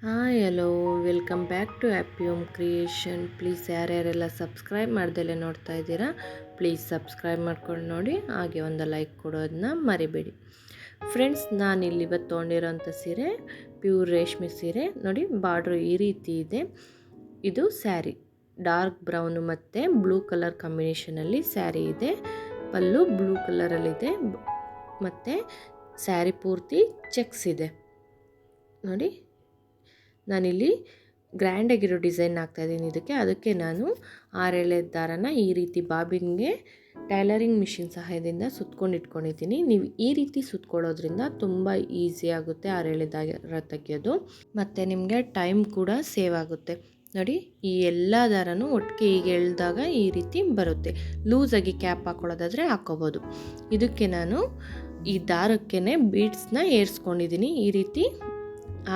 Hi hello welcome back to happy home creation. Please ಯಾರ್ಯಾರೆಲ್ಲ subscribe ಮಾಡ್ದಲೇ ನೋಡ್ತಾ ಇದ್ದೀರಾ ಪ್ಲೀಸ್ ಸಬ್ಸ್ಕ್ರೈಬ್ ಮಾಡ್ಕೊಂಡು ನೋಡಿ, ಹಾಗೆ ಒಂದು ಲೈಕ್ ಕೊಡೋದನ್ನ ಮರಿಬೇಡಿ. ಫ್ರೆಂಡ್ಸ್, ನಾನಿಲ್ಲಿ ಇವತ್ತು ತೊಗೊಂಡಿರೋಂಥ ಸೀರೆ ಪ್ಯೂರ್ ರೇಷ್ಮೆ ಸೀರೆ ನೋಡಿ. ಬಾರ್ಡ್ರು ಈ ರೀತಿ ಇದೆ. ಇದು ಸ್ಯಾರಿ ಡಾರ್ಕ್ ಬ್ರೌನು ಮತ್ತು ಬ್ಲೂ ಕಲರ್ ಕಾಂಬಿನೇಷನಲ್ಲಿ ಸ್ಯಾರಿ ಇದೆ. ಪಲ್ಲು ಬ್ಲೂ ಕಲರಲ್ಲಿದೆ ಮತ್ತು ಸ್ಯಾರಿ ಪೂರ್ತಿ ಚೆಕ್ಸ್ ಇದೆ ನೋಡಿ. ನಾನಿಲ್ಲಿ ಗ್ರ್ಯಾಂಡಾಗಿರೋ ಡಿಸೈನ್ ಹಾಕ್ತಾಯಿದ್ದೀನಿ ಅದಕ್ಕೆ ನಾನು 6 ದಾರನ ಈ ರೀತಿ ಬಾಬಿನ್ಗೆ ಟೈಲರಿಂಗ್ ಮಿಷಿನ್ ಸಹಾಯದಿಂದ ಸುತ್ಕೊಂಡು ಇಟ್ಕೊಂಡಿದ್ದೀನಿ. ನೀವು ಈ ರೀತಿ ಸುತ್ಕೊಳ್ಳೋದ್ರಿಂದ ತುಂಬ ಈಸಿ ಆಗುತ್ತೆ 6 ದಾರ ತೆಗೆಯೋದು, ಮತ್ತು ನಿಮಗೆ ಟೈಮ್ ಕೂಡ ಸೇವ್ ಆಗುತ್ತೆ ನೋಡಿ. ಈ ಎಲ್ಲ ದಾರನೂ ಒಟ್ಟಿಗೆ ಈಗ ಎಳೆದಾಗ ಈ ರೀತಿ ಬರುತ್ತೆ. ಲೂಸಾಗಿ ಕ್ಯಾಪ್ ಹಾಕ್ಕೊಳ್ಳೋದಾದರೆ ಹಾಕ್ಕೋಬೋದು. ಇದಕ್ಕೆ ನಾನು ಈ ದಾರಕ್ಕೇ ಬೀಡ್ಸ್ನ ಏರಿಸ್ಕೊಂಡಿದ್ದೀನಿ. ಈ ರೀತಿ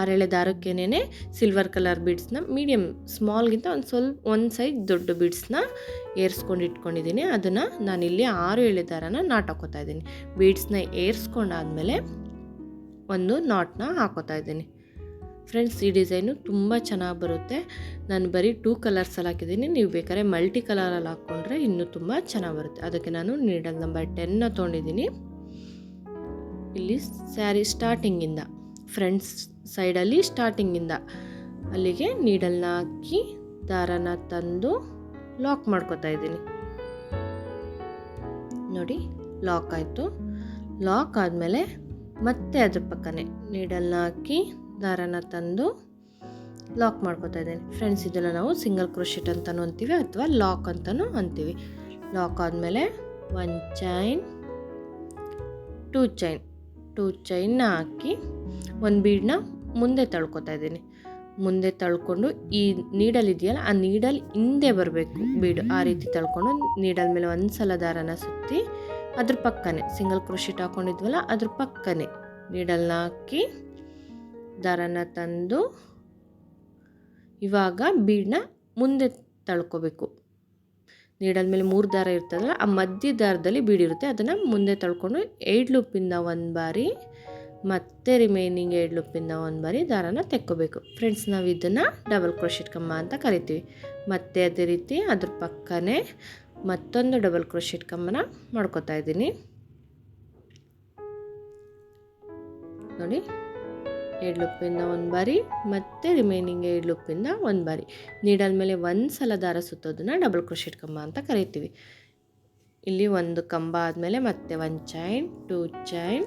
6 ದಾರಕ್ಕೇನೆ ಸಿಲ್ವರ್ ಕಲರ್ ಬೀಡ್ಸ್ನ ಮೀಡಿಯಮ್ ಸ್ಮಾಲ್ಗಿಂತ ಒಂದು ಸೈಜ್ ದೊಡ್ಡ ಬೀಡ್ಸ್ನ ಏರಿಸ್ಕೊಂಡು ಇಟ್ಕೊಂಡಿದ್ದೀನಿ. ಅದನ್ನು ನಾನಿಲ್ಲಿ 6 ದಾರನ ನಾಟ್ ಹಾಕೋತಾ ಇದ್ದೀನಿ. ಬೀಡ್ಸ್ನ ಏರಿಸ್ಕೊಂಡಾದ್ಮೇಲೆ ಒಂದು ನಾಟ್ನ ಹಾಕೋತಾ ಇದ್ದೀನಿ. ಫ್ರೆಂಡ್ಸ್, ಈ ಡಿಸೈನು ತುಂಬ ಚೆನ್ನಾಗಿ ಬರುತ್ತೆ. ನಾನು ಬರೀ 2 ಕಲರ್ಸಲ್ಲಿ ಹಾಕಿದ್ದೀನಿ. ನೀವು ಬೇಕಾದ್ರೆ ಮಲ್ಟಿ ಕಲರಲ್ಲಿ ಹಾಕ್ಕೊಂಡ್ರೆ ಇನ್ನೂ ತುಂಬ ಚೆನ್ನಾಗಿ ಬರುತ್ತೆ. ಅದಕ್ಕೆ ನಾನು ನೀಡಲ್ ನಂಬರ್ 10ನ ತೊಗೊಂಡಿದ್ದೀನಿ. ಇಲ್ಲಿ ಸ್ಯಾರಿ ಸ್ಟಾರ್ಟಿಂಗಿಂದ ಫ್ರಂಟ್ಸ್ ಸೈಡಲ್ಲಿ ಸ್ಟಾರ್ಟಿಂಗಿಂದ ಅಲ್ಲಿಗೆ ನೀಡಲ್ನ ಹಾಕಿ ದಾರನ ತಂದು ಲಾಕ್ ಮಾಡ್ಕೊತಾ ಇದ್ದೀನಿ ನೋಡಿ. ಲಾಕ್ ಆಯಿತು. ಲಾಕ್ ಆದಮೇಲೆ ಮತ್ತೆ ಅದ್ರ ಪಕ್ಕನೇ ನೀಡಲ್ನ ಹಾಕಿ ದಾರನ ತಂದು ಲಾಕ್ ಮಾಡ್ಕೊತಾ ಇದ್ದೀನಿ. ಫ್ರೆಂಡ್ಸ್, ಇದನ್ನು ನಾವು ಸಿಂಗಲ್ ಕ್ರೋಶೆಟ್ ಅಂತಲೂ ಅಂತೀವಿ ಅಥವಾ ಲಾಕ್ ಅಂತಲೂ ಅಂತೀವಿ. ಲಾಕ್ ಆದಮೇಲೆ 1 ಚೈನ್ 2 ಚೈನ್ನ ಹಾಕಿ ಒಂದು ಬೀಡನ್ನ ಮುಂದೆ ತಳ್ಕೊತಾ ಇದ್ದೀನಿ. ಮುಂದೆ ತಳ್ಕೊಂಡು ಈ ನೀಡಲ್ ಇದೆಯಲ್ಲ, ಆ ನೀಡಲ್ ಹಿಂದೆ ಬರಬೇಕು ಬೀಡು. ಆ ರೀತಿ ತಳ್ಕೊಂಡು ನೀಡಲ್ ಮೇಲೆ ಒಂದು ಸಲ ದಾರನ ಸುತ್ತಿ ಅದ್ರ ಪಕ್ಕನೇ ಸಿಂಗಲ್ ಕ್ರೋಶೆಟ್ ಹಾಕ್ಕೊಂಡಿದ್ವಲ್ಲ ಅದ್ರ ಪಕ್ಕನೇ ನೀಡಲ್ನ ಹಾಕಿ ದಾರನ ತಂದು ಇವಾಗ ಬೀಡನ್ನ ಮುಂದೆ ತಳ್ಕೊಬೇಕು. ನೀಡಲ್ ಮೇಲೆ 3 ದಾರ ಇರ್ತದಲ್ಲ, ಆ ಮಧ್ಯ ದಾರದಲ್ಲಿ ಬೀಡಿರುತ್ತೆ. ಅದನ್ನು ಮುಂದೆ ತಳ್ಕೊಂಡು 8 ಲೂಪಿಂದ 1 ಬಾರಿ ಮತ್ತೆ ರಿಮೈನಿಂಗ್ 8 ಲೂಪಿಂದ 1 ಬಾರಿ ದಾರನ ತೆಕ್ಕೋಬೇಕು. ಫ್ರೆಂಡ್ಸ್, ನಾವು ಇದನ್ನು ಡಬಲ್ ಕ್ರೋಶೆಟ್ ಕಂಬ ಅಂತ ಕರಿತೀವಿ. ಮತ್ತೆ ಅದೇ ರೀತಿ ಅದ್ರ ಪಕ್ಕನೇ ಮತ್ತೊಂದು ಡಬಲ್ ಕ್ರೋಶೆಟ್ ಕಂಬನ ಮಾಡ್ಕೊತಾ ಇದ್ದೀನಿ ನೋಡಿ. 8 ಲೂಪಿಂದ 1 ಬಾರಿ ಮತ್ತೆ ರಿಮೈನಿಂಗ್ 8 ಲೂಪಿಂದ 1 ಬಾರಿ. ನೀಡಲ್ ಮೇಲೆ ಒಂದು ಸಲ ದಾರ ಸುತ್ತೋದನ್ನು ಡಬಲ್ ಕ್ರೋಶೆಟ್ ಕಂಬ ಅಂತ ಕರಿತೀವಿ. ಇಲ್ಲಿ ಒಂದು ಕಂಬ ಆದಮೇಲೆ ಮತ್ತೆ 1 ಚೈನ್ 2 ಚೈನ್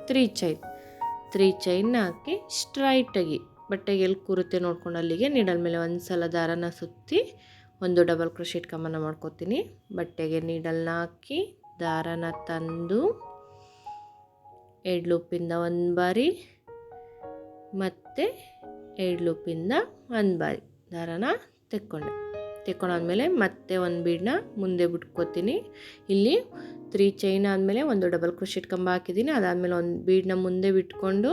3 ಚೈನ್ನ ಹಾಕಿ ಸ್ಟ್ರೈಟಾಗಿ ಬಟ್ಟೆಗೆ ಎಲ್ಲಿ ಕೂರುತ್ತೆ ನೋಡ್ಕೊಂಡು ಅಲ್ಲಿಗೆ ನೀಡಲ್ ಮೇಲೆ ಒಂದು ಸಲ ದಾರನ ಸುತ್ತಿ ಒಂದು ಡಬಲ್ ಕ್ರೋಶೆಟ್ ಕಂಬನ ಮಾಡ್ಕೊತೀನಿ. ಬಟ್ಟೆಗೆ ನೀಡಲ್ನ ಹಾಕಿ ದಾರನ ತಂದು 8 ಲೂಪಿಂದ 1 ಬಾರಿ ಮತ್ತು 8 ಲೂಪಿಂದ 1 ಬಾರಿ ದಾರನ ತೆಕ್ಕೊಂಡಾದ್ಮೇಲೆ ಮತ್ತೆ ಒಂದು ಬೀಡನ್ನ ಮುಂದೆ ಬಿಟ್ಕೋತೀನಿ. ಇಲ್ಲಿ 3 ಚೈನ್ ಆದಮೇಲೆ ಒಂದು ಡಬಲ್ ಕ್ರೋಶೆಟ್ ಕಂಬ ಹಾಕಿದ್ದೀನಿ. ಅದಾದಮೇಲೆ ಒಂದು ಬೀಡನ್ನ ಮುಂದೆ ಬಿಟ್ಕೊಂಡು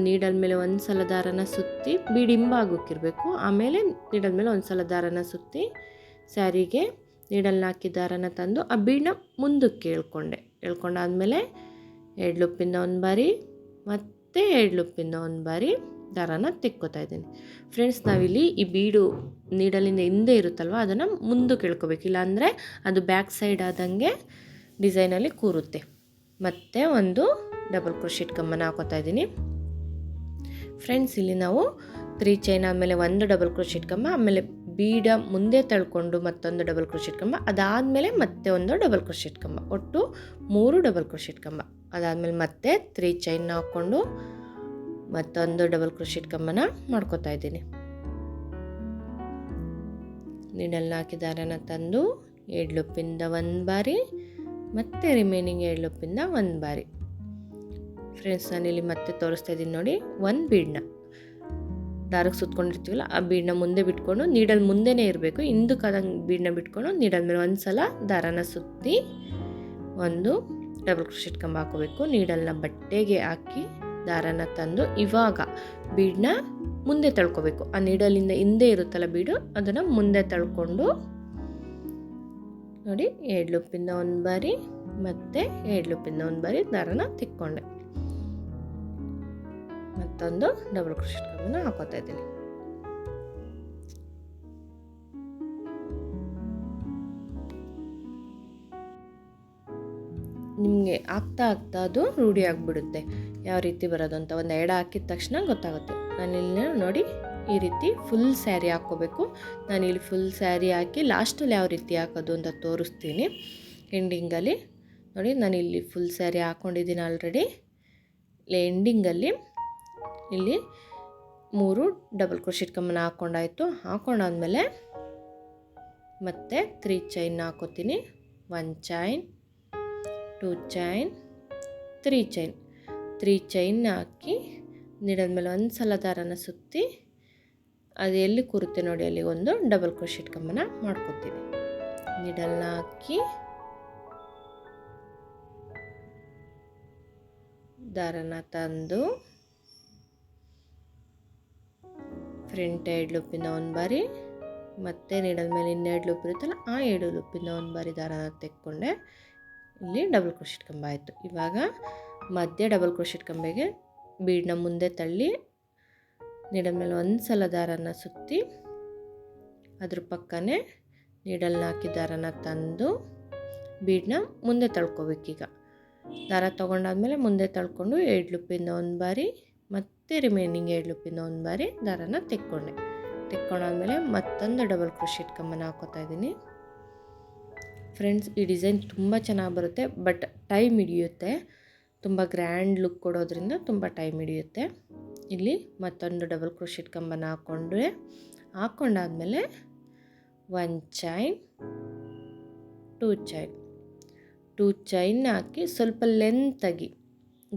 ನೀಡಲ್ ಮೇಲೆ ಒಂದು ಸಲ ದಾರನ ಸುತ್ತಿ ಬೀಡ್ ಹಿಂಭಾಗಕ್ಕಿರಬೇಕು. ಆಮೇಲೆ ನೀಡಲ್ ಮೇಲೆ ಒಂದು ಸಲ ದಾರನ ಸುತ್ತಿ ಸ್ಯಾರಿಗೆ ನೀಡಲ್ನ ಹಾಕಿ ದಾರನ ತಂದು ಆ ಬೀಡನ್ನ ಮುಂದಕ್ಕೆ ಎಳ್ಕೊಂಡಾದ್ಮೇಲೆ 8 ಲೂಪಿಂದ 1 ಬಾರಿ ಮತ್ತು 8 ಲೂಪಿಂದ 1 ಬಾರಿ ದಾರನ ತೆಕ್ಕೋತಾ ಇದ್ದೀನಿ. ಫ್ರೆಂಡ್ಸ್, ನಾವಿಲ್ಲಿ ಈ ಬೀಡು ನೀಡಲಿಂದ ಹಿಂದೆ ಇರುತ್ತಲ್ವ ಅದನ್ನು ಮುಂದಕ್ಕೆ ಎಳ್ಕೊಬೇಕು, ಇಲ್ಲಾಂದರೆ ಅದು ಬ್ಯಾಕ್ ಸೈಡ್ ಆದಂಗೆ ಡಿಸೈನಲ್ಲಿ ಕೂರುತ್ತೆ. ಮತ್ತು ಒಂದು ಡಬಲ್ ಕ್ರೋಶೆಟ್ ಕಂಬನ ಹಾಕೋತಾ ಇದ್ದೀನಿ. ಫ್ರೆಂಡ್ಸ್, ಇಲ್ಲಿ ನಾವು 3 ಚೈನ್ ಆದಮೇಲೆ ಒಂದು ಡಬಲ್ ಕ್ರೋಶೆಟ್ ಕಂಬ, ಆಮೇಲೆ ಬೀಡ ಮುಂದೆ ತಳ್ಕೊಂಡು ಮತ್ತೊಂದು ಡಬಲ್ ಕ್ರೋಶೆಟ್ ಕಂಬ, ಅದಾದಮೇಲೆ ಮತ್ತೆ ಒಂದು ಡಬಲ್ ಕ್ರೋಶೆಟ್ ಕಂಬ, ಒಟ್ಟು 3 ಡಬಲ್ ಕ್ರೋಶೆಟ್ ಕಂಬ. ಅದಾದಮೇಲೆ ಮತ್ತೆ 3 ಚೈನ್ನ ಹಾಕ್ಕೊಂಡು ಮತ್ತೊಂದು ಡಬಲ್ ಕ್ರೋಶೆಟ್ ಕಂಬನ ಮಾಡ್ಕೊತಾ ಇದ್ದೀನಿ. ನೀಡಲ್ನ ಹಾಕಿ ದಾರನ ತಂದು 8 ಲೂಪಿಂದ 1 ಬಾರಿ ಮತ್ತು ರಿಮೈನಿಂಗ್ 7 ಲೂಪಿಂದ 1 ಬಾರಿ. ಫ್ರೆಂಡ್ಸ್, ನಾನಿಲ್ಲಿ ಮತ್ತೆ ತೋರಿಸ್ತಾ ಇದ್ದೀನಿ ನೋಡಿ. ಒಂದು ಬೀಡನ್ನ ದಾರಕ್ಕೆ ಸುತ್ಕೊಂಡಿರ್ತೀವಲ್ಲ ಆ ಬೀಡನ್ನ ಮುಂದೆ ಬಿಟ್ಕೊಂಡು ನೀಡಲ್ ಮುಂದೆನೇ ಇರಬೇಕು. ಹಿಂದಕ್ಕಾದಂಗೆ ಬೀಡನ್ನ ಬಿಟ್ಕೊಂಡು ನೀಡಲ್ ಮೇಲೆ ಒಂದು ಸಲ ದಾರನ ಸುತ್ತಿ ಒಂದು ಡಬಲ್ ಕ್ರೋಶೆಟ್ ಕಂಬ ಹಾಕೋಬೇಕು. ನೀಡಲ್ನ ಬಟ್ಟೆಗೆ ಹಾಕಿ ದಾರನ ತಂದು ಇವಾಗ ಬೀಡನ್ನ ಮುಂದೆ ತಳ್ಕೊಬೇಕು. ಆ ನೀಡಲಿಂದ ಹಿಂದೆ ಇರುತ್ತಲ್ಲ ಬೀಡು, ಅದನ್ನು ಮುಂದೆ ತಳ್ಕೊಂಡು ನೋಡಿ 7 ಲೂಪಿಂದ 1 ಬಾರಿ ಮತ್ತು 7 ಲೂಪಿಂದ 1 ಬಾರಿ ದಾರನ ತೆಕ್ಕೊಂಡೆ. ಮತ್ತೊಂದು ಡಬಲ್ ಕ್ರೋಶೆಟ್ ಕಂಬನ ಹಾಕೋತಾ ಇದ್ದೀನಿ. ನಿಮಗೆ ಆಗ್ತಾ ಅದು ರೂಢಿ ಆಗಿಬಿಡುತ್ತೆ ಯಾವ ರೀತಿ ಬರೋದು ಅಂತ. ಒಂದು ಎಡ ಹಾಕಿದ ತಕ್ಷಣ ಗೊತ್ತಾಗುತ್ತೆ. ನಾನಿಲ್ಲಿ ನೋಡಿ ಈ ರೀತಿ ಫುಲ್ ಸ್ಯಾರಿ ಹಾಕ್ಕೋಬೇಕು. ನಾನಿಲ್ಲಿ ಫುಲ್ ಸ್ಯಾರಿ ಹಾಕಿ ಲಾಸ್ಟಲ್ಲಿ ಯಾವ ರೀತಿ ಹಾಕೋದು ಅಂತ ತೋರಿಸ್ತೀನಿ ಎಂಡಿಂಗಲ್ಲಿ. ನೋಡಿ ನಾನಿಲ್ಲಿ ಫುಲ್ ಸ್ಯಾರಿ ಹಾಕ್ಕೊಂಡಿದ್ದೀನಿ ಆಲ್ರೆಡಿ. ಎಂಡಿಂಗಲ್ಲಿ ಇಲ್ಲಿ 3 ಡಬಲ್ ಕ್ರೋಶೆಟ್ ಕಂಬನ ಹಾಕ್ಕೊಂಡಾಯಿತು. ಹಾಕ್ಕೊಂಡಾದ್ಮೇಲೆ ಮತ್ತೆ 3 ಚೈನ್ ಹಾಕೋತೀನಿ. 1 ಚೈನ್, 2 ಚೈನ್, 3 ಚೈನ್. 3 ಚೈನ್ ಹಾಕಿ ನೀಡಲ್ ಮೇಲೆ ಒಂದು ಸಲ ದಾರನ ಸುತ್ತಿ ಅದು ಎಲ್ಲಿ ಕೂರುತ್ತೆ ನೋಡಿ ಅಲ್ಲಿ ಒಂದು ಡಬಲ್ ಕ್ರೋಶೆಟ್ ಕಂಬನ ಮಾಡ್ಕೊತೀನಿ. ನೀಡಲ್ನ ಹಾಕಿ ದಾರನ ತಂದು ಫ್ರಂಟ್ 2 ಲೂಪಿಂದ ಒಂದು ಬಾರಿ, ಮತ್ತೆ ನೀಡಲ್ ಮೇಲೆ ಇನ್ನು 2 ಲೂಪ್ ಇರುತ್ತಲ್ಲ ಆ 2 ಲೂಪಿಂದ ಒಂದು ಬಾರಿ ದಾರನ ತೆಕ್ಕೊಂಡೆ. ಇಲ್ಲಿ ಡಬಲ್ ಕ್ರೋಶೆಟ್ ಕಂಬ ಆಯಿತು. ಇವಾಗ ಮಧ್ಯೆ ಡಬಲ್ ಕ್ರೋಶೆಟ್ ಕಂಬೆಗೆ ಬೀಡನ್ನ ಮುಂದೆ ತಳ್ಳಿ ನೀಡಲ್ ಮೇಲೆ ಒಂದು ಸಲ ದಾರನ ಸುತ್ತಿ ಅದ್ರ ಪಕ್ಕನೇ ನೀಡಲ್ನ ಹಾಕಿ ದಾರನ ತಂದು ಬೀಡನ್ನ ಮುಂದೆ ತಳ್ಕೊಬೇಕೀಗ. ದಾರ ತೊಗೊಂಡಾದ್ಮೇಲೆ ಮುಂದೆ ತಳ್ಕೊಂಡು 2 ಲೂಪಿಂದ ಒಂದು ಬಾರಿ, ಮತ್ತೆ ರಿಮೈನಿಂಗ್ 2 ಲೂಪಿಂದ ಒಂದು ಬಾರಿ ದಾರನ ತೆಕ್ಕೊಂಡಾದ್ಮೇಲೆ ಮತ್ತೊಂದು ಡಬಲ್ ಕ್ರೋಶೆಟ್ ಕಂಬನ ಹಾಕೋತಾ ಇದ್ದೀನಿ. ಫ್ರೆಂಡ್ಸ್, ಈ ಡಿಸೈನ್ ತುಂಬ ಚೆನ್ನಾಗಿ ಬರುತ್ತೆ, ಬಟ್ ಟೈಮ್ ಹಿಡಿಯುತ್ತೆ. ತುಂಬ ಗ್ರ್ಯಾಂಡ್ ಲುಕ್ ಕೊಡೋದ್ರಿಂದ ತುಂಬ ಟೈಮ್ ಹಿಡಿಯುತ್ತೆ. ಇಲ್ಲಿ ಮತ್ತೊಂದು ಡಬಲ್ ಕ್ರೋಶೆಟ್ ಕಂಬನ ಹಾಕ್ಕೊಂಡಾದ್ಮೇಲೆ 1 ಚೈನ್, 2 ಚೈನ್. 2 ಚೈನ್ ಹಾಕಿ ಸ್ವಲ್ಪ ಲೆಂತಾಗಿ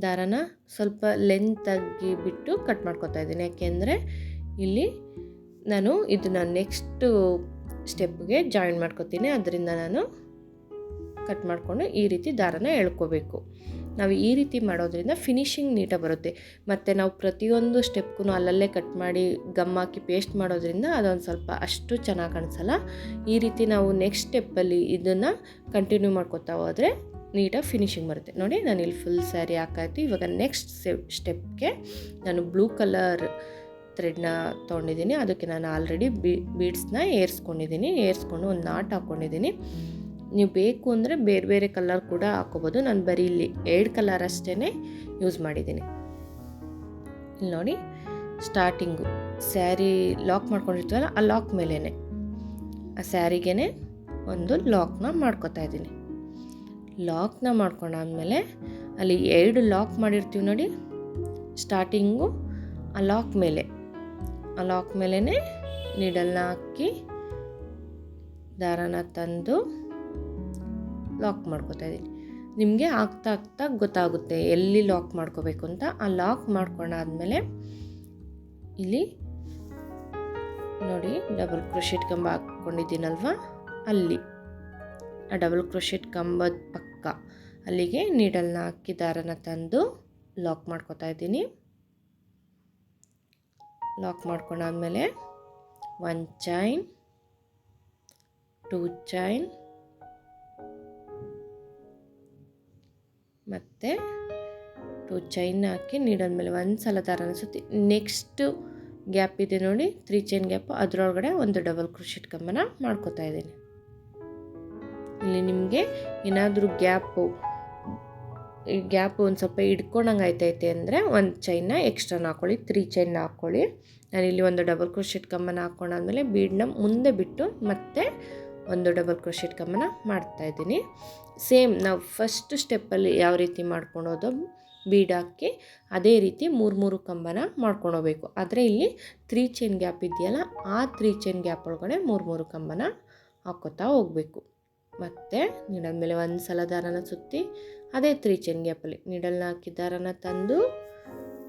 ದಾರನ ಸ್ವಲ್ಪ ಲೆಂತಾಗಿ ಬಿಟ್ಟು ಕಟ್ ಮಾಡ್ಕೊತಾ ಇದ್ದೀನಿ. ಯಾಕೆಂದರೆ ಇಲ್ಲಿ ನಾನು ಇದನ್ನ ನೆಕ್ಸ್ಟು ಸ್ಟೆಪ್ಗೆ ಜಾಯಿನ್ ಮಾಡ್ಕೊತೀನಿ. ಅದರಿಂದ ನಾನು ಕಟ್ ಮಾಡಿಕೊಂಡು ಈ ರೀತಿ ದಾರನ ಎಳ್ಕೋಬೇಕು. ನಾವು ಈ ರೀತಿ ಮಾಡೋದ್ರಿಂದ ಫಿನಿಶಿಂಗ್ ನೀಟಾಗಿ ಬರುತ್ತೆ. ಮತ್ತು ನಾವು ಪ್ರತಿಯೊಂದು ಸ್ಟೆಪ್ಗೂ ಅಲ್ಲಲ್ಲೇ ಕಟ್ ಮಾಡಿ ಗಮ್ ಹಾಕಿ ಪೇಸ್ಟ್ ಮಾಡೋದ್ರಿಂದ ಅದೊಂದು ಸ್ವಲ್ಪ ಅಷ್ಟು ಚೆನ್ನಾಗಿ ಕಾಣಿಸಲ್ಲ. ಈ ರೀತಿ ನಾವು ನೆಕ್ಸ್ಟ್ ಸ್ಟೆಪ್ಪಲ್ಲಿ ಇದನ್ನು ಕಂಟಿನ್ಯೂ ಮಾಡ್ಕೊತಾ ಹೋದರೆ ನೀಟಾಗಿ ಫಿನಿಶಿಂಗ್ ಬರುತ್ತೆ. ನೋಡಿ ನಾನು ಇಲ್ಲಿ ಫುಲ್ ಸ್ಯಾರಿ ಹಾಕಾಯ್ತು. ಇವಾಗ ನೆಕ್ಸ್ಟ್ ಸ್ಟೆಪ್ಗೆ ನಾನು ಬ್ಲೂ ಕಲರ್ ಥ್ರೆಡ್ನ ತೊಗೊಂಡಿದ್ದೀನಿ. ಅದಕ್ಕೆ ನಾನು ಆಲ್ರೆಡಿ ಬೀಡ್ಸ್ನ ಏರಿಸ್ಕೊಂಡು ಒಂದು ನಾಟ್ ಹಾಕ್ಕೊಂಡಿದ್ದೀನಿ. ನೀವು ಬೇಕು ಅಂದರೆ ಬೇರೆ ಬೇರೆ ಕಲರ್ ಕೂಡ ಹಾಕೋಬೋದು. ನಾನು ಬರೀ ಇಲ್ಲಿ 2 ಕಲರ್ ಅಷ್ಟೇ ಯೂಸ್ ಮಾಡಿದ್ದೀನಿ. ಇಲ್ಲಿ ನೋಡಿ ಸ್ಟಾರ್ಟಿಂಗು ಸ್ಯಾರಿ ಲಾಕ್ ಮಾಡ್ಕೊಂಡಿರ್ತೀವಲ್ಲ ಆ ಲಾಕ್ ಮೇಲೇ ಆ ಸ್ಯಾರಿಗೇ ಒಂದು ಲಾಕ್ನ ಮಾಡ್ಕೊತಾ ಇದ್ದೀನಿ. ಲಾಕ್ನ ಮಾಡ್ಕೊಂಡಾದ್ಮೇಲೆ ಅಲ್ಲಿ 2 ಲಾಕ್ ಮಾಡಿರ್ತೀವಿ ನೋಡಿ ಸ್ಟಾರ್ಟಿಂಗು, ಆ ಲಾಕ್ ಮೇಲೇ ನೀಡಲ್ನ ಹಾಕಿ ದಾರನ ತಂದು ಲಾಕ್ ಮಾಡ್ಕೊತಾ ಇದ್ದೀನಿ. ನಿಮಗೆ ಆಗ್ತಾ ಗೊತ್ತಾಗುತ್ತೆ ಎಲ್ಲಿ ಲಾಕ್ ಮಾಡ್ಕೋಬೇಕು ಅಂತ. ಆ ಲಾಕ್ ಮಾಡ್ಕೊಂಡಾದ್ಮೇಲೆ ಇಲ್ಲಿ ನೋಡಿ ಡಬಲ್ ಕ್ರೋಶೆಟ್ ಕಂಬ ಹಾಕ್ಕೊಂಡಿದ್ದೀನಲ್ವ, ಅಲ್ಲಿ ಆ ಡಬಲ್ ಕ್ರೋಶೆಟ್ ಕಂಬದ ಪಕ್ಕ ಅಲ್ಲಿಗೆ ನೀಡಲ್ನ ಹಾಕಿ ದಾರನ ತಂದು ಲಾಕ್ ಮಾಡ್ಕೊತಾ ಇದ್ದೀನಿ. ಲಾಕ್ ಮಾಡ್ಕೊಂಡಾದ್ಮೇಲೆ 1 ಚೈನ್, 2 ಚೈನ್, ಮತ್ತು 2 ಚೈನ್ ಹಾಕಿ ನೀಡಲ್ ಮೇಲೆ ಒಂದು ಸಲ ದಾರನ ಸುತ್ತಿ ನೆಕ್ಸ್ಟು ಗ್ಯಾಪ್ ಇದೆ ನೋಡಿ 3 ಚೈನ್ ಗ್ಯಾಪು, ಅದರೊಳಗಡೆ ಒಂದು ಡಬಲ್ ಕ್ರೋಶೆಟ್ ಕಂಬನ ಮಾಡ್ಕೊತಾ ಇದ್ದೀನಿ. ಇಲ್ಲಿ ನಿಮಗೆ ಏನಾದರೂ ಗ್ಯಾಪು ಒಂದು ಸ್ವಲ್ಪ ಹಿಡ್ಕೊಂಡಂಗೆ ಆಯ್ತೈತೆ ಅಂದರೆ 1 ಚೈನ್ನ ಎಕ್ಸ್ಟ್ರಾನ ಹಾಕ್ಕೊಳ್ಳಿ, 3 ಚೈನ್ನ ಹಾಕ್ಕೊಳ್ಳಿ. ನಾನಿಲ್ಲಿ ಒಂದು ಡಬಲ್ ಕ್ರೋಶೆಟ್ ಕಂಬನ ಹಾಕ್ಕೊಂಡಾದ್ಮೇಲೆ ಬೀಡನ್ನ ಮುಂದೆ ಬಿಟ್ಟು ಮತ್ತೆ ಒಂದು ಡಬಲ್ ಕ್ರೋಶೆಟ್ ಕಂಬನ ಮಾಡ್ತಾಯಿದ್ದೀನಿ. ಸೇಮ್ ನಾವು ಫಸ್ಟ್ ಸ್ಟೆಪ್ಪಲ್ಲಿ ಯಾವ ರೀತಿ ಮಾಡ್ಕೊಳೋದು ಬೀಡ್ ಹಾಕಿ ಅದೇ ರೀತಿ 3 ಕಂಬನ ಮಾಡ್ಕೊಳೋಬೇಕು. ಆದರೆ ಇಲ್ಲಿ 3 ಚೈನ್ ಗ್ಯಾಪ್ ಇದೆಯಲ್ಲ ಆ 3 ಚೈನ್ ಗ್ಯಾಪ್ ಒಳಗಡೆ 3 ಕಂಬನ ಹಾಕ್ಕೋತಾ ಹೋಗಬೇಕು. ಮತ್ತು ನೀಡಲ್ ಮೇಲೆ ಒಂದು ಸಲ ದಾರನ ಸುತ್ತಿ ಅದೇ 3 ಚೈನ್ ಗ್ಯಾಪಲ್ಲಿ ನೀಡಲ್ನ ಹಾಕಿ ದಾರನ ತಂದು